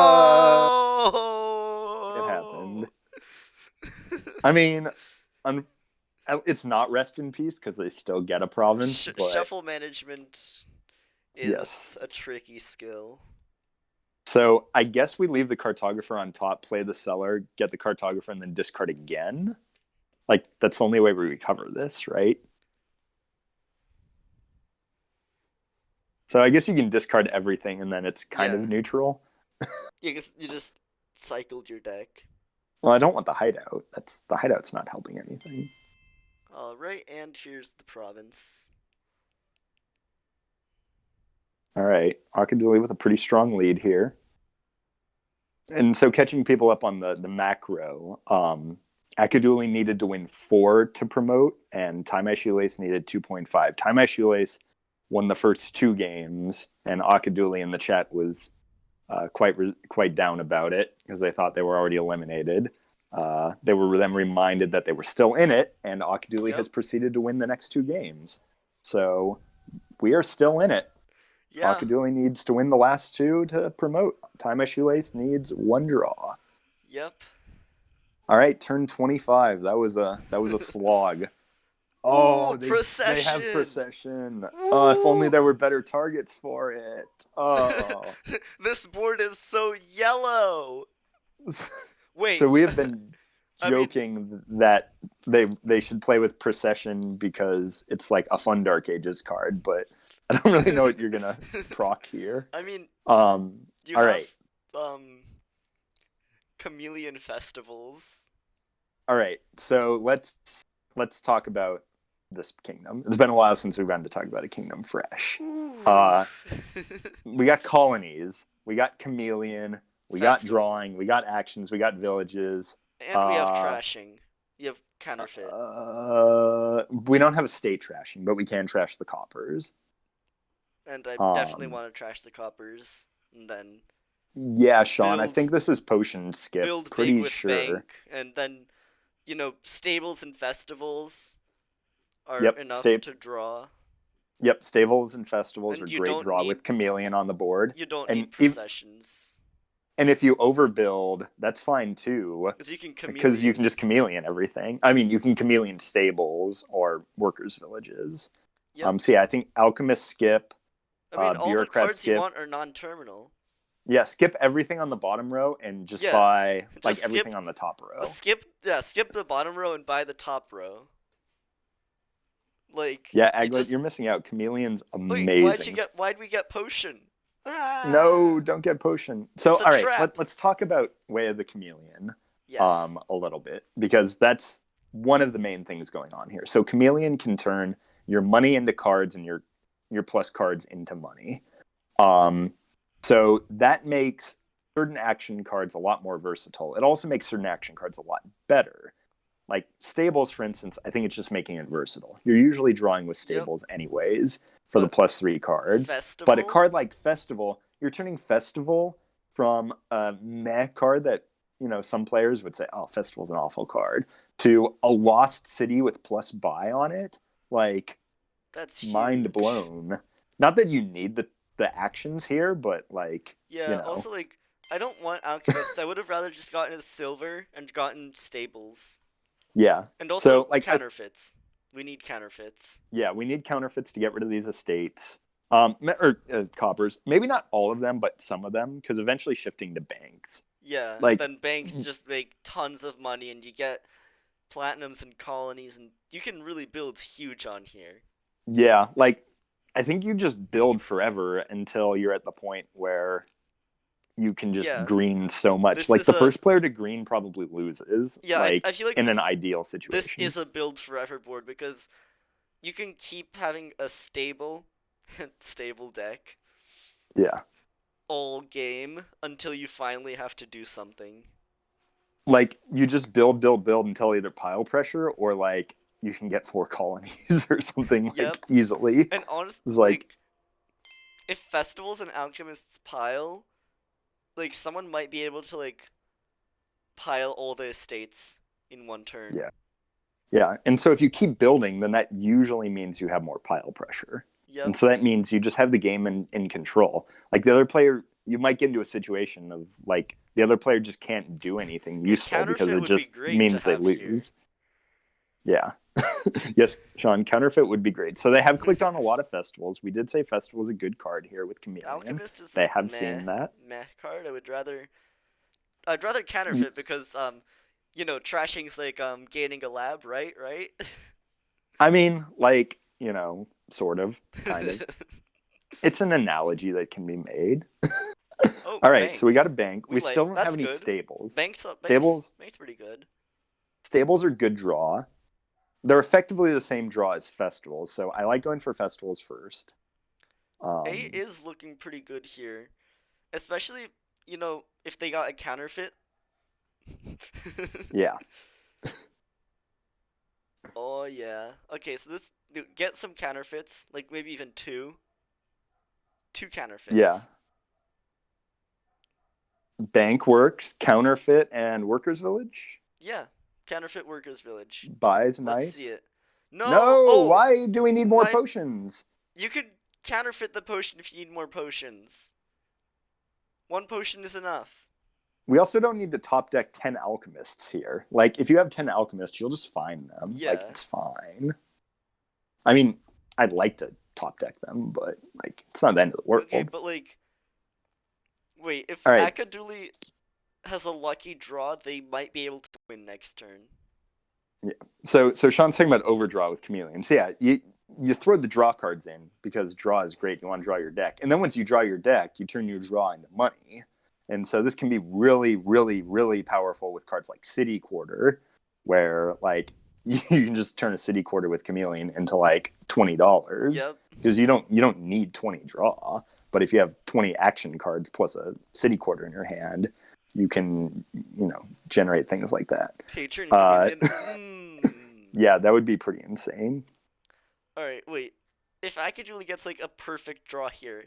happened. I mean, un- it's not rest in peace because they still get a province, but Shuffle management yes. is a tricky skill. So I guess we leave the cartographer on top, play the seller, get the cartographer, and then discard again. Like that's the only way we recover this, right? So I guess you can discard everything, and then it's kind Yeah. of neutral. You just cycled your deck. Well, I don't want the hideout. That's the hideout's not helping anything. Alright, and here's the province. All right, akadooley with a pretty strong lead here. And so catching people up on the macro, akadooley needed to win 4 to promote, and tiemyshoelace needed 2.5. Tiemyshoelace won the first 2 games, and akadooley in the chat was quite down about it because they thought they were already eliminated. They were then reminded that they were still in it, and akadooley has proceeded to win the next 2 games. So we are still in it. Yeah. akadooley needs to win the last 2 to promote. tiemyshoelace needs 1 draw. Yep. All right, turn 25. That was a slog. Ooh, Oh, they have procession. procession. If only Woo! there were better targets for it. Oh. This board is so yellow. Wait. So we have been I mean, joking that they should play with procession because it's like a fun Dark Ages card, but I don't really know what you're gonna proc here. I mean, you All have right, chameleon festivals. all right. So let's talk about this kingdom. It's been a while since we've gotten to talk about a kingdom fresh. Ooh. We got colonies, we got chameleon, we got Festival. drawing, we got actions, we got villages. And we have trashing. You have counterfeit. We don't have a state trashing, but we can trash the coppers. And I definitely Um, want to trash the coppers. And then yeah, Sean, I build think this is potion skip. build big Pretty with sure. bank. And then, stables and festivals are Yep, enough to draw. Yep, stables and festivals are And you great don't draw need with chameleon on the board. you don't And need processions. if you overbuild, that's fine too, Because you can because you chameleon. can just chameleon everything. I mean, you can chameleon stables or workers' villages. Yep. So yeah, I think alchemist skip, I mean, all the bureaucrat cards you skip. want are non-terminal. Yeah, skip everything on the bottom row and just Yeah, buy like just everything on the top row. skip the bottom row and buy the top row. Like Yeah, you Aglet, just you're missing out. Chameleon's wait. amazing. Why'd we get potion? No, Ah, don't get potion. So, it's a all right, trap. let's talk about Way of the Chameleon Yes. a little bit because that's one of the main things going on here. So, Chameleon can turn your money into cards and your plus cards into money. Um, so that makes certain action cards a lot more versatile. It also makes certain action cards a lot better. Like stables, for instance, I think it's just making it versatile. You're usually drawing with Yep. stables anyways for the But +3 cards. But a festival. card like Festival, you're turning Festival from a meh card that, some players would say, oh, Festival's an awful card, to a Lost City with plus buy on it. Like, That's mind huge. blown. Not that you need the actions here, but like, Yeah. Also, like, I don't want alchemists. I would have rather just gotten a silver and gotten stables. yeah. And also So like counterfeits. We need counterfeits. yeah, we need counterfeits to get rid of these estates. Or coppers. Maybe not all of them, but some of them, because eventually shifting to banks. Yeah, and Like, then banks just make tons of money, and you get platinums and colonies, and you can really build huge on here. yeah, like I think you just build forever until you're at the point where you can just Yeah, green so much. this Like is the a first player to green probably loses. yeah. I Like feel like in an this ideal this situation. is a build forever board because you can keep having a stable deck Yeah. all game until you finally have to do something. Like you just build until either pile pressure or like you can get 4 colonies or something like Yep, easily. and honestly, It's like like if festivals and alchemists pile, like someone might be able to like pile all the estates in one turn. yeah. Yeah. And so if you keep building, then that usually means you have more pile pressure. Yep. And so that means you just have the game in control. Like the other player, you might get into a situation of like the other player just can't do anything And useful because counterfeit it would be just great to means they have here. lose. Yeah. Yes, Sean, counterfeit would be great. So they have clicked on a lot of festivals. We did say festival's a good card here with Chameleon. Alchemist is They a have seen that. meh card. I'd rather counterfeit because trashing's like gaining a lab, right? Right? I mean, like, sort of, kind of. It's an analogy that can be made. Oh, All right, so we bank. got a bank. We We still like don't have that's any good. stables. Banks Stables Bank's pretty good. stables are good draw. they're effectively the same draw as festivals, so I like going for festivals first. A Um, is looking pretty good here, especially if they got a counterfeit. yeah, Oh yeah. Okay, so this get some counterfeits, like maybe even two yeah. counterfeits. Bank works, counterfeit, and workers village. Yeah, counterfeit workers village. Buys Let's see nice. it. No. No, Oh, why do we need more why? potions? You could counterfeit the potion if you need more potions. One potion is enough. We also don't need to top deck 10 alchemists here. Like, if you have 10 alchemists, you'll just find them. Like, Yeah. it's fine. I mean, I'd like to top deck them, but, like, it's not the end of the Okay, world. but like, wait. If All right. akadooley has a lucky draw, they might be able to win next turn. Yeah. So Sean's talking about overdraw with chameleons. Yeah, you throw the draw cards in because draw is great. You want to draw your deck, and then once you draw your deck, you turn your draw into money. And so this can be really, really, really powerful with cards like City Quarter, where like you can just turn a City Quarter with chameleon into like $20 Yep. because you don't need 20 draw. But if you have 20 action cards plus a City Quarter in your hand, you can generate things like that. Patron Uh, chameleon. yeah, that would be pretty insane. All right. Wait. If akadooley gets like a perfect draw here,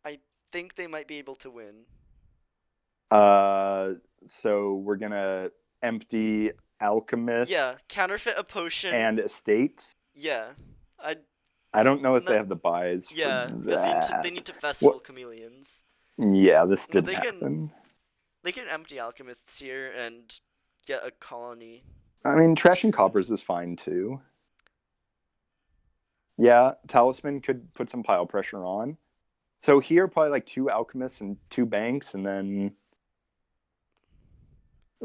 I think they might be able to win. Uh, so we're gonna empty alchemist Yeah, counterfeit a potion. and estates. Yeah, I I don't know if they no. have the buys for Yeah, because they that. need to festival What? chameleons. Yeah, this But didn't happen. they can empty alchemists here and get a colony. I mean, trash and coppers is fine too. Yeah, talisman could put some pile pressure on. So here, probably like two alchemists and two banks, and then.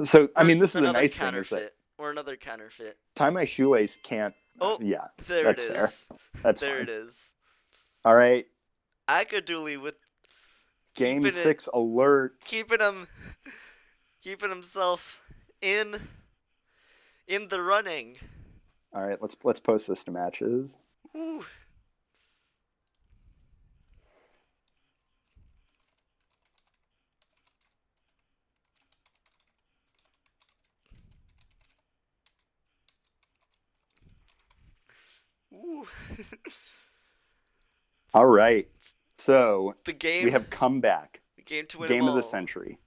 So I Or mean, this is the another nice thing is that counterfeit. Or another counterfeit. tie my shoelace can't. Oh, Yeah, there it that's fair. is. That's There it fine. is. All right, akadooley with game keeping it, 6 alert. keeping him, keeping himself in the running. All right, let's post this to matches. Ooh. Ooh. All right, so the we game, have come back. the game to win them Game of the all. century.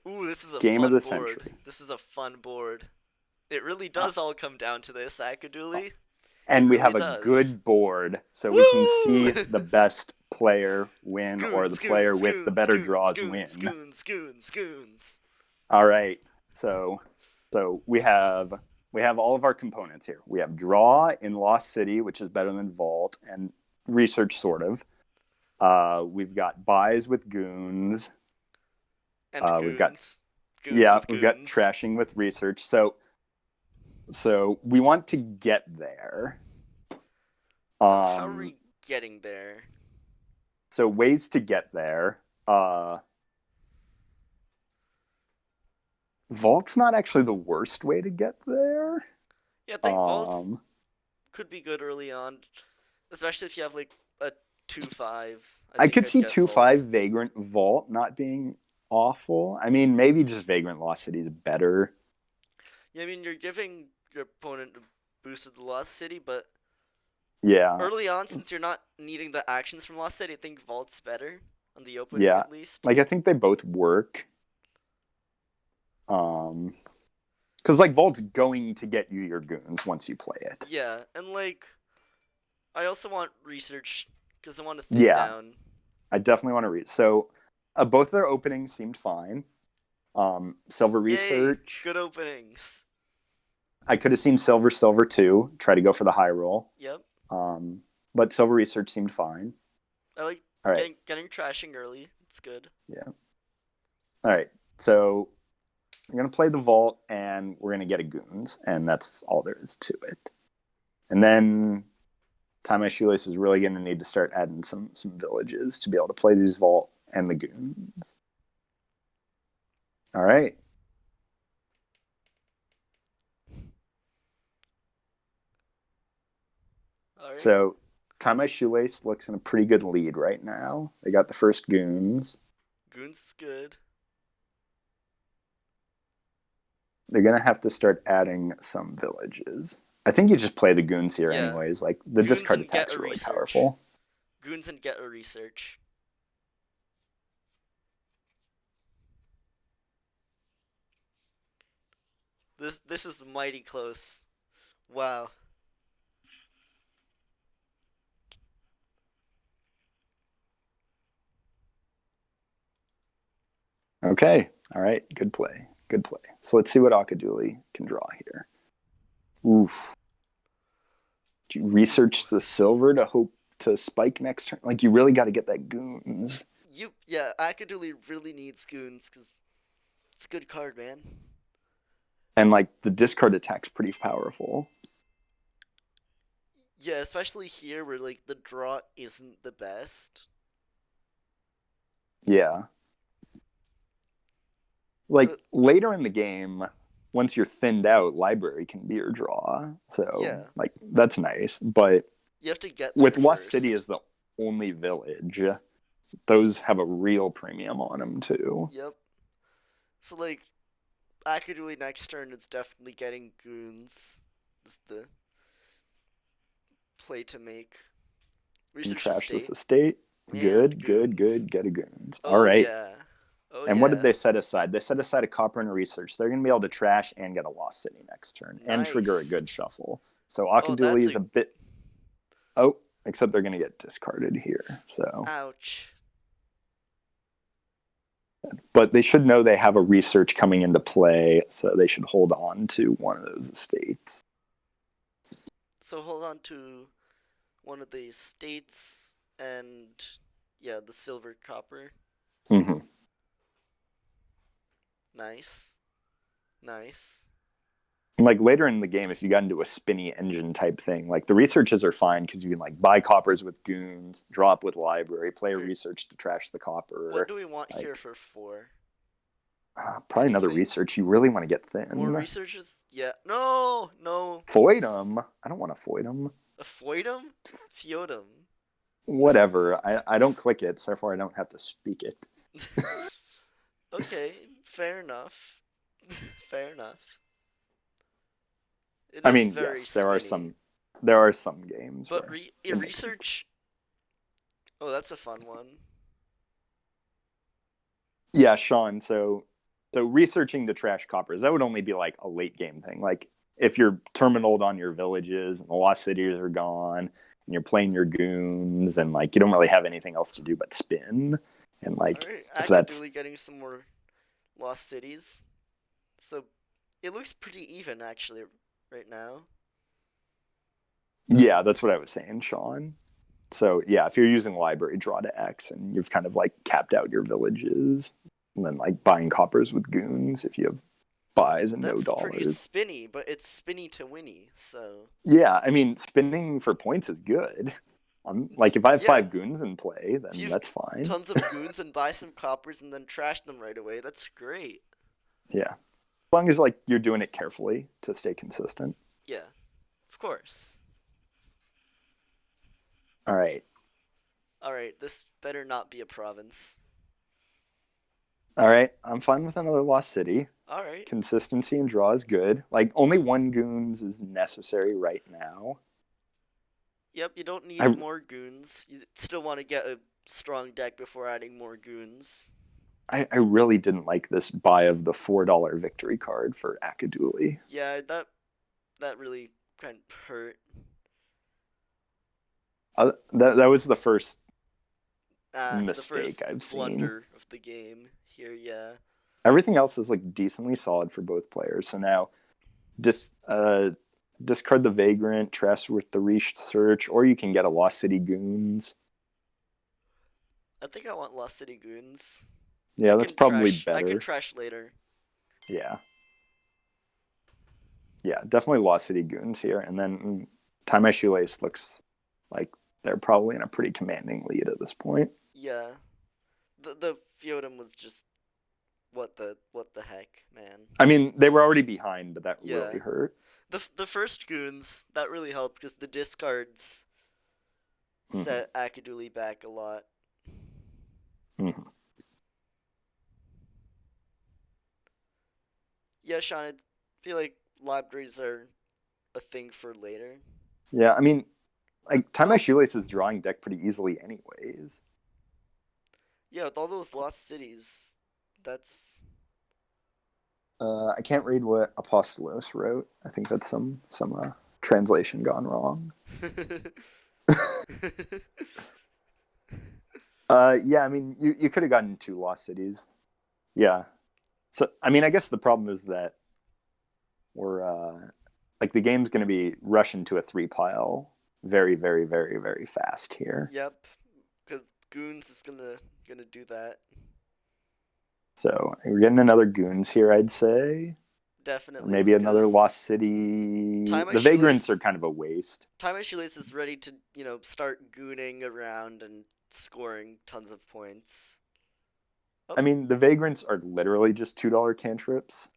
Ooh, this is a Game of fun the board. century. This is a fun board. It really Uh, does all come down to this, akadooley. It and we really have a does. good board, so we can Woo! see the best player win or Goons, the player goons, with the goons, better goons, draws goons, win. goons, goons, goons. All right, so we have all of our components here. We have draw in Lost City, which is better than Vault, and research sort of. We've got buys with goons. And We've got goons. Goons yeah, with we've got goons. trashing with research. So we want to get there. So how are Um, we getting there? so ways to get there. Vault's not actually the worst way to get there. Yeah, I think vaults Um, could be good early on, especially if you have like a 2-5. I I think could I'd see get two vault. five Vagrant Vault not being awful. I mean, maybe just Vagrant Lost City is better. Yeah, I mean you're giving your opponent a boost of the Lost City, but Yeah, early on, since you're not needing the actions from Lost City, I think vault's better on the opening yeah. at least. Like I think they both work. Um, because like Vault's going to get you your goons once you play it. Yeah, and like I also want research because I want to thin Yeah, down. I definitely want to read. So, both their openings seemed fine. Silver Yay, Research. good openings. I could have seen Silver too. Try to go for the high roll. Yep, Um, but Silver Research seemed fine. I like All right. getting trashing early. It's good. Yeah. All right. So we're gonna play the vault, and we're gonna get a goons, and that's all there is to it. And then Tie My Shoelace is really gonna need to start adding some villages to be able to play these vault and the goons. All right. All right. So Tie My Shoelace looks in a pretty good lead right now. They got the first goons. Goons is good. They're gonna have to start adding some villages. I think you just play the goons here Yeah. anyways. Like the Goons discard and get attack's a really research. powerful. Goons and get a research. This is mighty close. Wow. Okay. All right. Good play. Good play. So let's see what akadooley can draw here. Oof. Do you Ooh. research the silver to hope to spike next turn? Like you really got to get that goons. Yeah, akadooley really needs goons because it's a good card, man. And like the discard attack's pretty powerful. Yeah, especially here where like the draw isn't the best. Yeah. Like Uh, later in the game, once you're thinned out, library can be your draw. So yeah, like that's nice. But you have to get there with Lost City first. as the only village, those have a real premium on them too. Yep. So like akadooley next turn is definitely getting goons. Is the play to make. And Research the trash this state estate. and Good, good, goons. good. Get a goons. All Oh right. yeah. Oh And what did yeah. they set aside? They set aside a copper and research. They're going to be able to trash and get a Lost City next turn and trigger a Nice. good shuffle. So Oh, Akadooley that's is a a bit. Oh, except they're going to get discarded here. So, ouch. but they should know they have a research coming into play. So they should hold on to one of those estates. So hold on to one of the states and yeah, the silver copper. Mm-hmm. Nice. Nice. Like later in the game, if you got into a spinny engine type thing, like the researches are fine because you can like buy coppers with goons, drop with library, play a Here, research to trash the what copper. do we want here Like for 4? probably another Anything? research. You really want to get More thin. researchers? Yeah. No, no. Void them. I don't want to void them. A Foidum? Feodum. Whatever. I don't click it, so therefore I don't have to speak it. Okay, fair enough. Fair enough. It I is mean, very yes, spinny. there are some games But where a it makes it. research. Oh, that's a fun one. Yeah, Sean. So researching the trash coppers that would only be like a late game thing. Like if you're terminaled on your villages and the lost cities are gone and you're playing your goons and like you don't really have anything else to do but spin and like Alright, if that's Akaduli getting some more lost cities. So it looks pretty even actually right now. yeah, that's what I was saying, Sean. So yeah, if you're using library draw to X and you've kind of like capped out your villages, and then like buying coppers with goons if you have buys and no That's pretty dollars. spinny, but it's spinny to winny, so Yeah, I mean spinning for points is good. Like if I have yeah. five goons in play, If then you've that's fine. tons of goons and buy some coppers and then trash them right away, that's great. Yeah, as long as like you're doing it carefully to stay consistent. Yeah, of course. All right, Alright, this better not be a province. all right. I'm fine with another lost city. Alright. Consistency and draw is good. Like only one goons is necessary right now. Yep, you don't need I more goons. You still want to get a strong deck before adding more goons. I really didn't like this buy of the $4 victory card for Akadooley. Yeah, that really kind of hurt. That was the first The mistake first I've seen. blunder of the game here, yeah. Everything else is like decently solid for both players. So now, dis, uh, discard the Vagrant, trash with the research, or you can get a Lost City Goons. I think I want Lost City Goons. Yeah, that's probably I can better. trash later. Yeah, yeah, definitely Lost City Goons here. And then Tie My Shoelace looks like they're probably in a pretty commanding lead at this point. Yeah. The Feodum was just what the heck, man. I mean, they were already behind, but that Yeah. really hurt. The first goons that really helped because the discards Hmm. set akadooley back a lot. Hmm. Yeah, Sean, I feel like libraries are a thing for later. Yeah, I mean, like Tie My Oh, Shoelace is drawing deck pretty easily, anyways. yeah, with all those lost cities, that's I can't read what Apostolos wrote. I think that's some translation gone wrong. Yeah, I mean, you could have gotten two lost cities. Yeah. So, I mean, I guess the problem is that we're like the game's going to be rushing to a three pile very, very, very, very fast here. Yep, because Goons is gonna do that. So we're getting another goons here, I'd say, or Definitely, maybe another because lost city. Tie My The vagrants are Shoelace, kind of a waste. Tie My Shoelace is ready to, start gooning around and scoring tons of points. Oh, I mean, the vagrants are literally just $2 cantrips,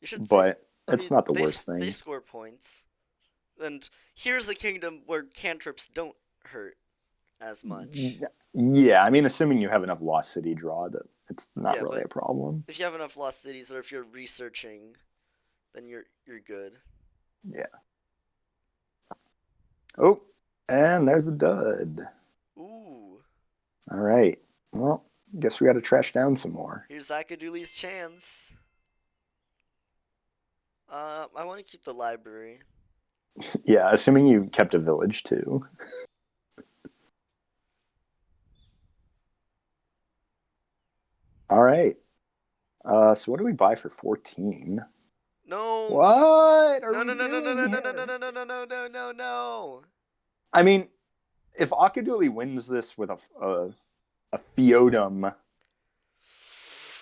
you should say, but I it's mean, not the worst they thing. score points. And here's a kingdom where cantrips don't hurt as much. Yeah, I mean, assuming you have enough lost city draw, that it's not Yeah, really but a problem. if you have enough lost cities or if you're researching, then you're good. Yeah. Oh, and there's a dud. Ooh, All right. Well, guess we got to trash down some more. here's akadooley's chance. I want to keep the library. Yeah, assuming you kept a village too. All right. So what do we buy for 14? No, What are no, we no, no, no, no, doing no, no, no, no, here? no, no, no, no, no, no. I mean, if Akadooley wins this with a feodum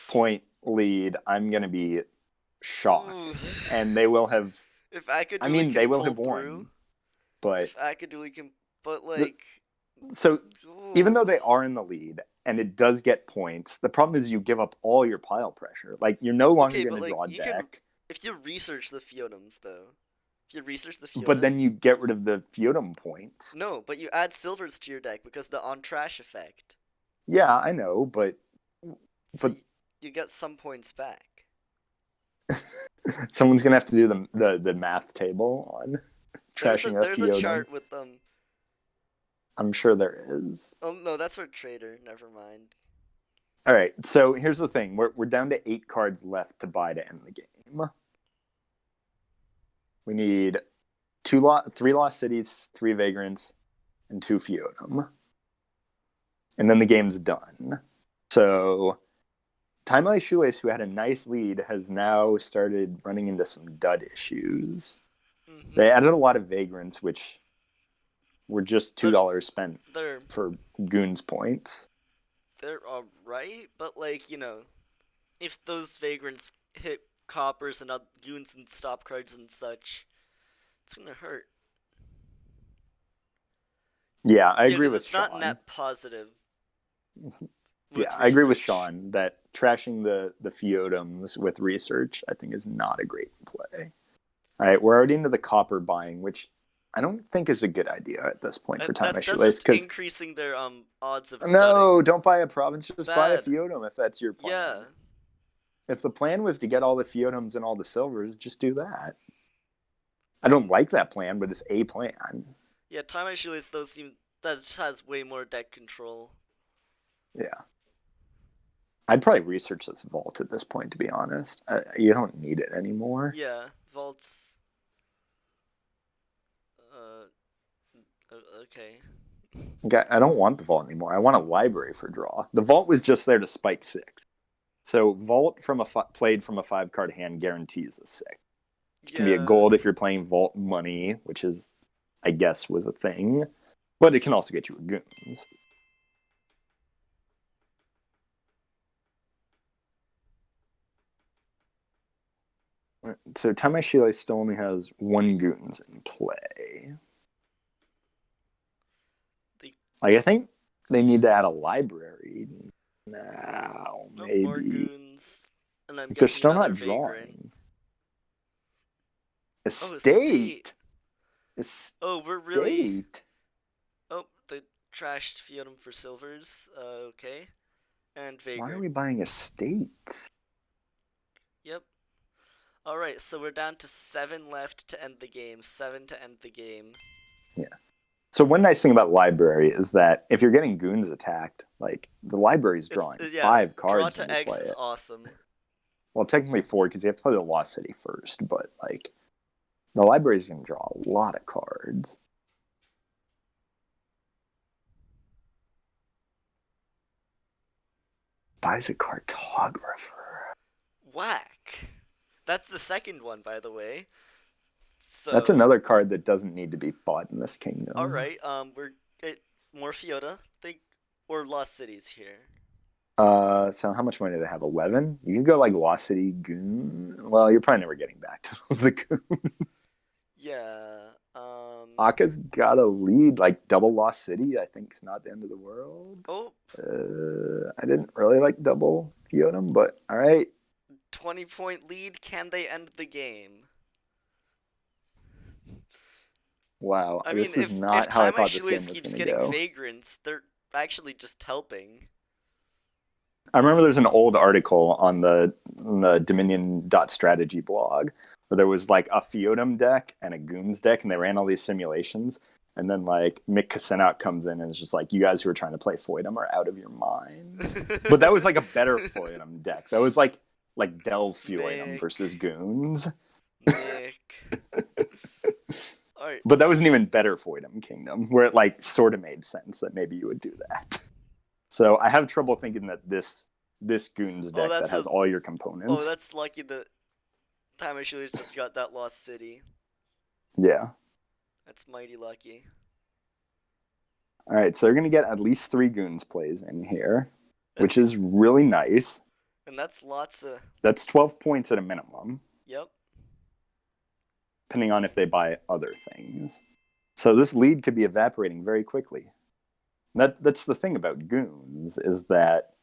point lead, I'm going to be Ooh. shocked. And they will have, If I akadooley mean, they can will pull have through, won. But if akadooley can, but the, like, so even though ooh. they are in the lead and it does get points, the problem is you give up all your pile pressure. Like you're no longer Okay, going but to like draw you can deck, if you research the feodums though. If you research the but feodum, then you get rid of the feodum points. no, but you add silvers to your deck because the on trash effect. Yeah, I know, So but you get some points back. someone's going to have to do the math table on trashing a There's a feodum. chart with them. I'm sure there is. Oh no, that's for trader. Never mind. All right, so here's the thing: we're down to 8 cards left to buy to end the game. We need three lost cities, three vagrants, and two feodum, and then the game's done. So Timely Shoelace, who had a nice lead, has now started running into some dud issues. They Mhm. added a lot of vagrants, which were just They're $2 spent they're for goons points. they're alright, but like if those vagrants hit coppers and goons and stop cards and such, it's gonna hurt. Yeah, I Yeah, agree because with it's not Sean. net positive Yeah, with I agree with research. Sean that trashing the feodums with research, I think, is not a great play. All right, we're already into the copper buying, which I don't think is a good idea at this point for Time My That's Shoelace. just Because increasing their odds of no, dudding. don't buy a province, just buy a Bad. feodum if that's your Yeah. plan. If the plan was to get all the feodums and all the silvers, just do that. I don't like that plan, but it's a plan. Yeah, Time I Shoelace those seem that just has way more deck control. Yeah. I'd probably research this vault at this point, to be honest. You don't need it anymore. Yeah, Vault's okay. I don't want the vault anymore. I want a library for draw. The vault was just there to spike six. So vault from played from a 5 card hand guarantees the six. Which can be a Yeah. gold if you're playing vault money, which is, I guess, was a thing. But it can also get you a goons. So Time Shile still only has one goons in play. The Like I think they need to add a library now, nope, more maybe. goons. And I'm They're guessing still another not vagrant. drawing. Oh, estate. Estate. Oh, we're really Estate. oh, the Trashed Feodum for silvers. Okay. And Why are Vagrant. we buying estates? Yep. Alright, so we're down to 7 left to end the game. 7 to end the game. Yeah. So one nice thing about library is that if you're getting goons attacked, like the library's It's, drawing yeah, five draw cards when to you X play is it. awesome. Well, technically four because you have to play the Lost City first, but like the library's gonna draw a lot of cards. Buys a cartographer. Whack. That's the second one, by the way. That's So, another card that doesn't need to be bought in this kingdom. alright, we're at more Fiota. Think, or Lost Cities here. So how much money do they have? 11? You can go like Lost City Goon. Well, you're probably never getting back to the Goon. Yeah, Aka's got a lead, like double Lost City. I think it's not the end of the world. oh, I didn't really like double Feodum, but all right. 20-point lead. Can they end the game? Wow, I mean, this is if not how I Time I thought this game Shoelace was keeps going to getting go. vagrants, they're actually just helping. I remember there's an old article on the Dominion.strategy blog where there was like a Feodum deck and a Goons deck, and they ran all these simulations. And then like Mick Casenat comes in and is just like, you guys who are trying to play Feodum are out of your minds. But that was like a better Feodum deck. That was like Delve Feodum Mick, versus Goons. Mick. All right. But that was an even better Feodum Kingdom where it like sort of made sense that maybe you would do that. So I have trouble thinking that this Goons Oh, deck that has all your oh, components. that's lucky that Time I Shoelace just got that Lost City. Yeah. That's mighty lucky. All right, so they're going to get at least 3 Goons plays in here, And which is really nice. and that's lots of. That's 12 points at a minimum, Yep. depending on if they buy other things. So this lead could be evaporating very quickly. That's the thing about Goons is that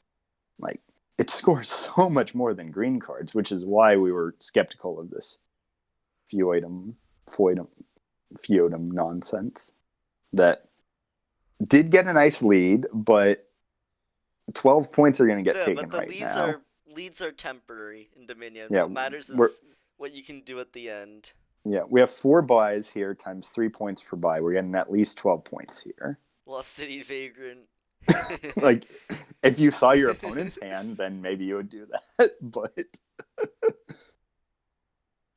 like it scores so much more than green cards, which is why we were skeptical of this Feodum nonsense. That did get a nice lead, but 12 points are going to get Yeah, taken but the right now. leads are temporary in Dominion. Yeah, What matters we're is what you can do at the end. yeah, we have 4 buys here times 3 points per buy. We're getting at least 12 points here. Lost City Vagrant. Like if you saw your opponent's hand, then maybe you would do that, but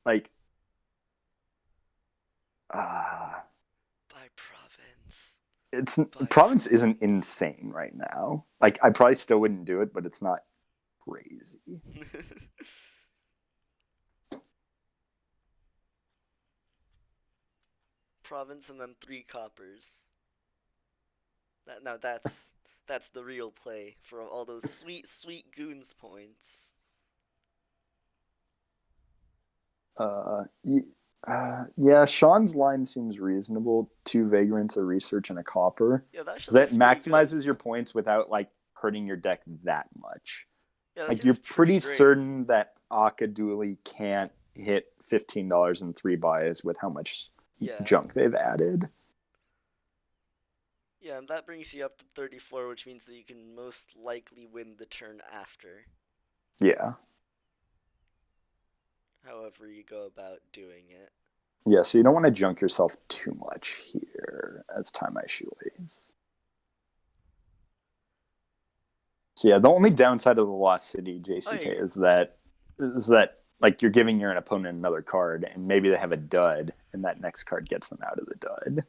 like By province. it's By province isn't insane right now. Like I probably still wouldn't do it, but it's not crazy. Province and then 3 coppers. Now that's the real play for all those sweet sweet goons points. Yeah, Sean's line seems reasonable. 2 vagrants, a research, and a copper. Yeah, that So that actually looks pretty good. maximizes your points without like hurting your deck that much. Yeah, that Like you're seems pretty pretty great. certain that akadooley can't hit $15 in 3 buys with how much Yeah. junk they've added. Yeah, and that brings you up to 34, which means that you can most likely win the turn after. Yeah. However you go about doing it. Yeah, so you don't want to junk yourself too much here as Time I Shoelace. So yeah, the only downside of the Lost City JCK is that like you're giving your opponent another card and maybe they have a dud and that next card gets them out of the dud.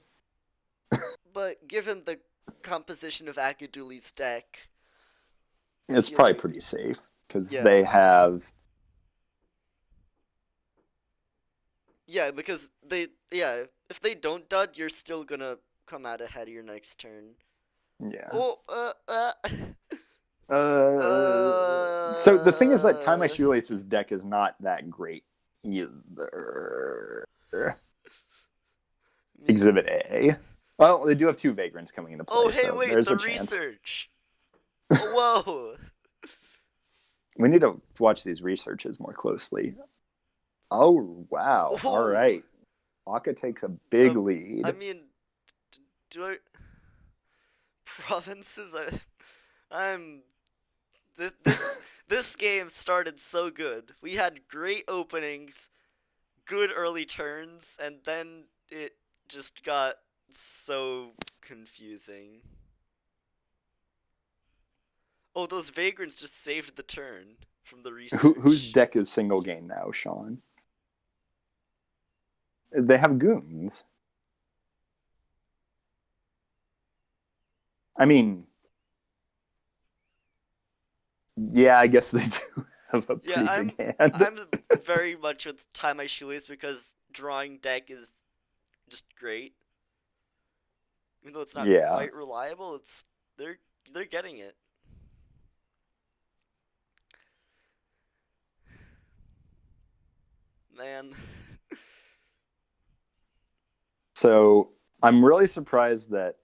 But given the composition of akadooley's deck, It's probably pretty safe because they have. Yeah, because if they don't dud, you're still gonna come out ahead of your next turn. Yeah. Oh, So the thing is that Time I Shoelace's deck is not that great either. Exhibit A. Well, they do have 2 vagrants coming into play. Oh, hey, so wait, there's the a chance. research. Whoa. We need to watch these researches more closely. Oh, wow. Whoa. All right. Aka takes a big lead. I mean, do I... Provinces. I'm this game started so good. We had great openings, good early turns, and then it just got so confusing. Oh, those vagrants just saved the turn from the Whose research. deck is single gain now, Sean? They have goons. I mean, yeah, I guess they do have a Yeah, pretty big hand. I'm very much with tie my shoelace because drawing deck is just great. Even though it's not Yeah. quite reliable, it's they're they're getting it. Man. So I'm really surprised that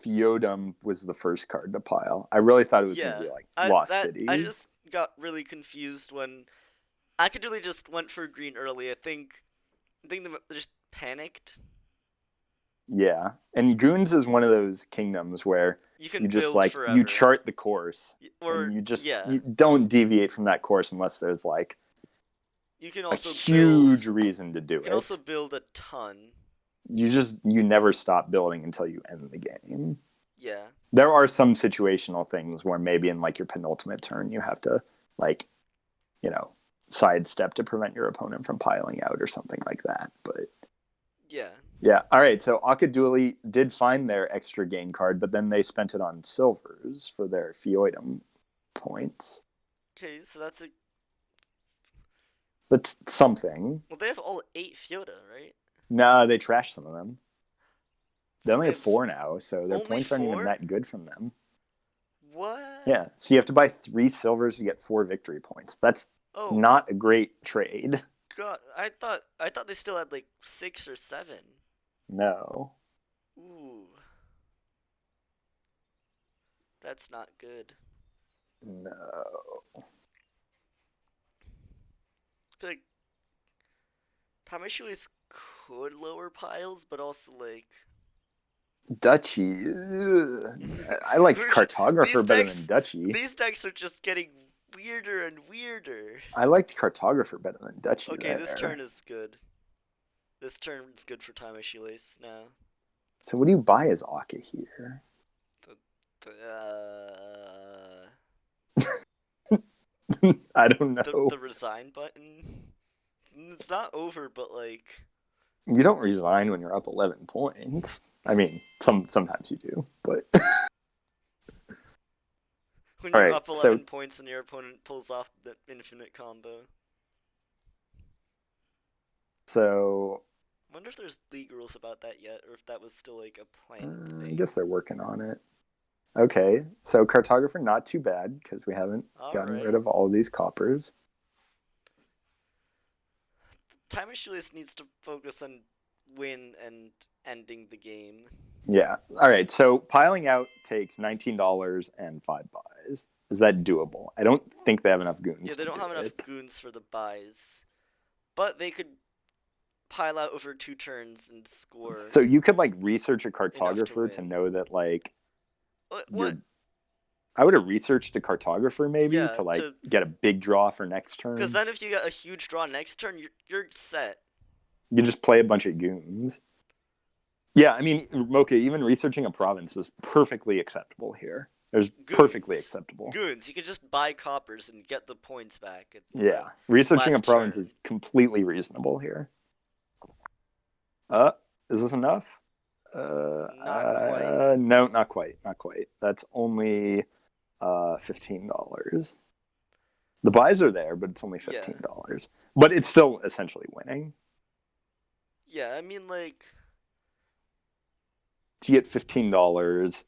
Feodum was the first card to pile. I really thought it was going to Yeah. be like Lost I Cities. just got really confused when Akadooley just went for green early. I think they just panicked. Yeah. And Goons is one of those kingdoms where You can you just build like you forever. chart the course and Or yeah, you don't deviate from that course unless there's like you can a also build huge reason to do you can also it. build a ton. You never stop building until you end the game. Yeah. There are some situational things where maybe in like your penultimate turn you have to like, you know, sidestep to prevent your opponent from piling out or something like that. But Yeah. yeah, all right. So Akadooley did find their extra gain card, but then they spent it on silvers for their Feoidum points. Okay, so that's a That's something. well they have all 8 Fiota, right? No, they trashed some of them. They So only they have have four now, so their only points aren't even 4? that good from them. What? Yeah, so you have to buy 3 silvers to get 4 victory points. That's Oh not a great trade. god, I thought they still had like 6 or 7. No. Ooh, that's not good. No. I feel like Tamishui's could lower piles, but also like Duchy. I liked these Cartographer better than decks Duchy. these decks are just getting weirder and weirder. I liked Cartographer better than Duchy Okay, this turn there. is good. This turn is good for Time of Shoelace now. So what do you buy as Aka here? The, the, I don't the know. resign button. It's not over, but like You don't resign when you're up 11 points. I mean, sometimes you do, but when all you're right. up So 11 points and your opponent pulls off the infinite combo. so Wonder if there's league rules about that yet, or if that was still like a planned I thing. guess they're working on it. Okay, so Cartographer not too bad because we haven't All gotten rid right. of all of these coppers. Time of Shoelace needs to focus on win and ending the game. Yeah. All right. So piling out takes $19 and 5 buys. Is that doable? I don't think they have enough Yeah, goons they to don't do have enough it. goons for the buys, but they could pile out over 2 turns and score So you could like research a enough to cartographer to win. know that like What? you're. I would have researched a cartographer maybe Yeah, to like to get a big draw for next because turn. then if you get a huge draw next turn, you're set. You just play a bunch of goons. Yeah, I mean, Mocha, even researching a province is perfectly acceptable here. There's perfectly Goons, acceptable. goons. You can just buy coppers and get the points back at the Yeah, researching a last province turn. is completely reasonable here. Uh, is this enough? Not quite. No, not quite, not quite. That's only $15. The buys are there, but it's only Yeah, $15. But it's still essentially winning. yeah. I mean, like, To get $15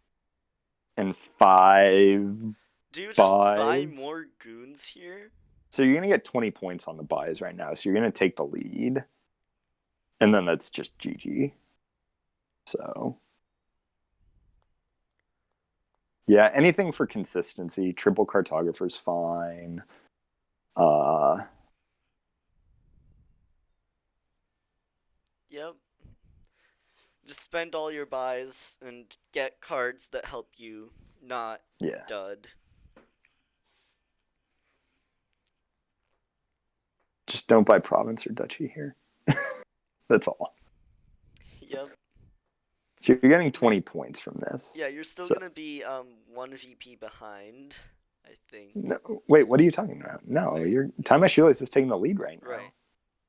and five do you just buy buys, more goons here? so you're gonna get 20 points on the buys right now. So you're gonna take the lead, and then that's just GG. So yeah, anything for consistency. Triple cartographer's fine. Uh, Yep. Just spend all your buys and get cards that help you not Yeah. dud. Just don't buy province or duchy here. That's all. Yep. So you're getting I mean, 20 points from this. yeah, you're still So gonna be 1 VP behind, I think. no, wait, what are you talking about? No, Wait, you're Time My Shoelace is taking the lead right right. now.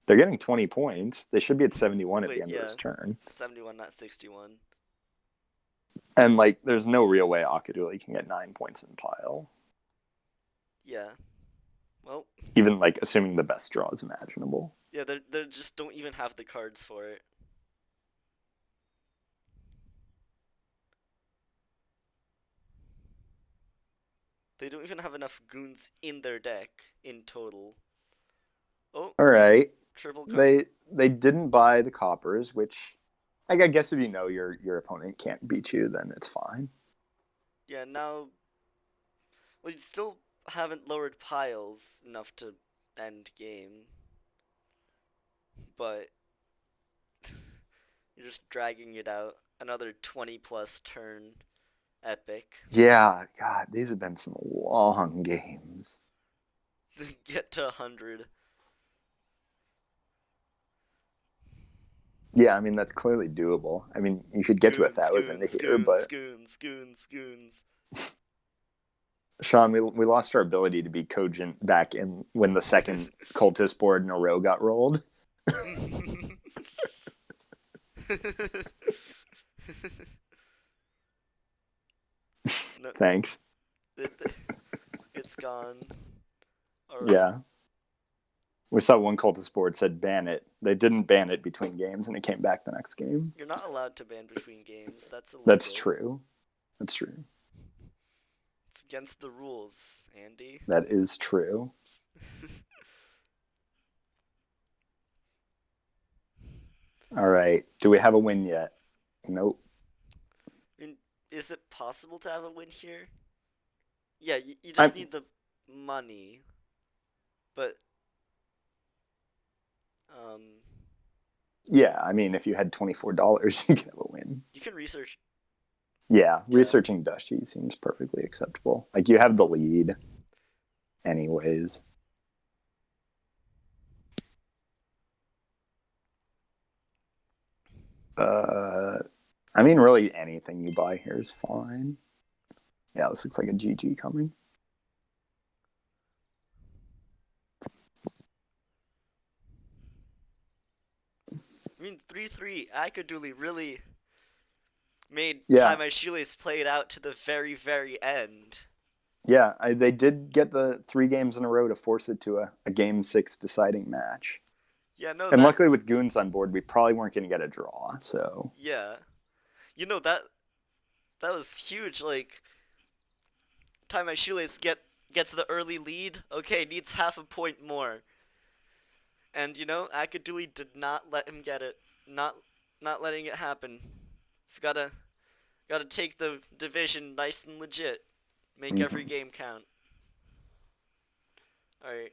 They're getting 20 points. They should be at 71 at the Wait, end of yeah, this turn. 71, not 61. And like, there's no real way akadooley can get 9 points in pile. Yeah. Well, Even like assuming the best draw is imaginable. yeah, they just don't even have the cards for it. They don't even have enough goons in their deck in total. Oh, All right. triple card. They didn't buy the coppers, which like I guess if you know your opponent can't beat you, then it's fine. Yeah, now, well, you still haven't lowered piles enough to end game, but you're just dragging it out. Another 20 plus turn epic. Yeah, God, these have been some long games. Get to 100. Yeah, I mean that's clearly doable. I mean you could get to Goons, 1,000 goons, here, goons, but goons, goons, goons. Sean, we lost our ability to be cogent back in when the second cultist board in a row got rolled. No, Thanks. it, it's gone. Alright. Yeah. We saw one cultist board said ban it. They didn't ban it between games and it came back the next game. You're not allowed to ban between games. That's That's illegal. true. That's true. It's against the rules, Andy. That is true. All right. Do we have a win yet? Nope. I mean, is it possible to have a win here? Yeah, you just I'm, need the money. But, um, yeah, I mean, if you had $24, you could have a win. you can research. Yeah, Yeah. researching Dusty seems perfectly acceptable. Like, you have the lead, anyways. I mean, really anything you buy here is fine. Yeah, this looks like a GG coming. I mean, 3-3, akadooley really made Yeah, Time I Shoelace play it out to the very, very end. yeah. They did get the 3 games in a row to force it to a game 6 deciding match. Yeah, no, And that. luckily with Goons on board, we probably weren't going to get a draw. So Yeah. You know, that was huge. Like, Time My Shoelace gets the early lead. Okay, needs half a point more. And you know, akadooley did not let him get it. Not letting it happen. Gotta take the division nice and legit. Make every game count. All right.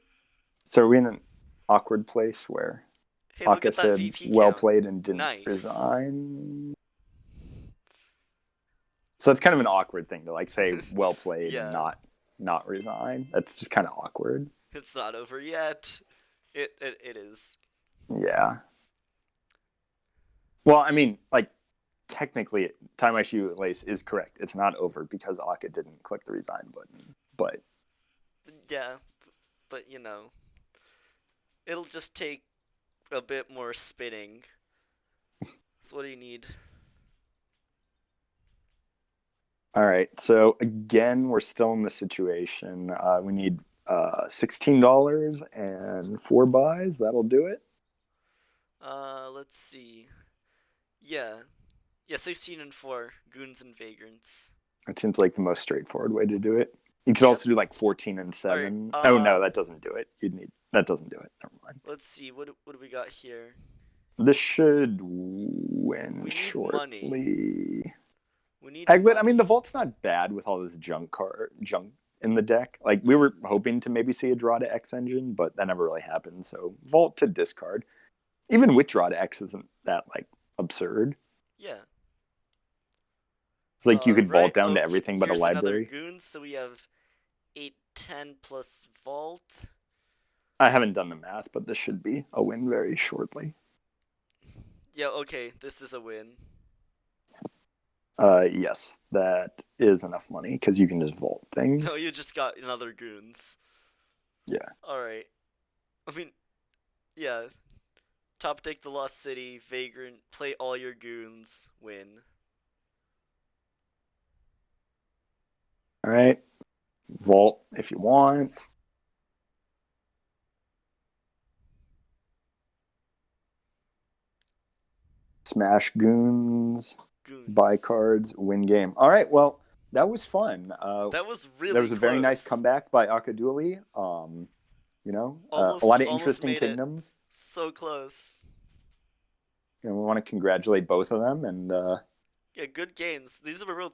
So are we in an awkward place where Hey, look Aka at that said VP well count. played and didn't Nice. resign? So that's kind of an awkward thing to like say well played and Yeah, not resign. That's just kind of awkward. it's not over yet. It is. Yeah. Well, I mean, like technically, Time My Shoelace is correct. It's not over because Aka didn't click the resign button. But Yeah, but you know, it'll just take a bit more spinning. So what do you need? all right. So again, we're still in the situation. We need $16 and 4 buys. That'll do it. Let's see. Yeah, yeah, 16 and 4 goons and vagrants. It seems like the most straightforward way to do it. You could Yep. also do like 14 and All right. 7. Oh no, that doesn't do it. You'd need that doesn't do it. Never mind. Let's see. What do we got here? This should win We need money. shortly. We need But I money. mean, the vault's not bad with all this junk in the deck. Like we were hoping to maybe see a draw to X engine, but that never really happened. So vault to discard, even with draw to X, isn't that like absurd? Yeah. It's like you could vault Right. down to Okay. everything but a Here's another library. goon. So we have 810 plus vault. I haven't done the math, but this should be a win very shortly. Yeah. Okay. This is a win. Yes, that is enough money because you can just vault No, things. you just got another goons. Yeah. All right. I mean, yeah. Top deck the Lost City, Vagrant, play all your goons, win. All right. Vault if you want. Smash goons. Buy Goons. cards. Win game. All right. Well, that was fun. That was There really was a very nice close. comeback by akadooley. A Almost lot of almost interesting made it. kingdoms. So close. We want to congratulate both of them, and Yeah, good games. These were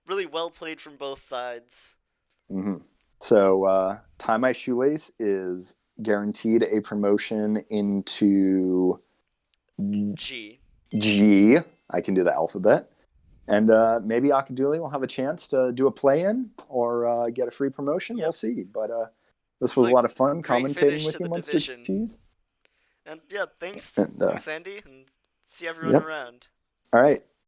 really well played from both sides. mhm. So tie my shoelace is guaranteed a promotion into G. G. I can do the alphabet, and maybe akadooley will have a chance to do a play-in or get a free promotion. We'll Yep. see. But this This is was a a lot of fun great commentating finish to with you, the Monster division. Cheese. And yeah, thanks. And Thanks, Andy, and see everyone yep. around. All right.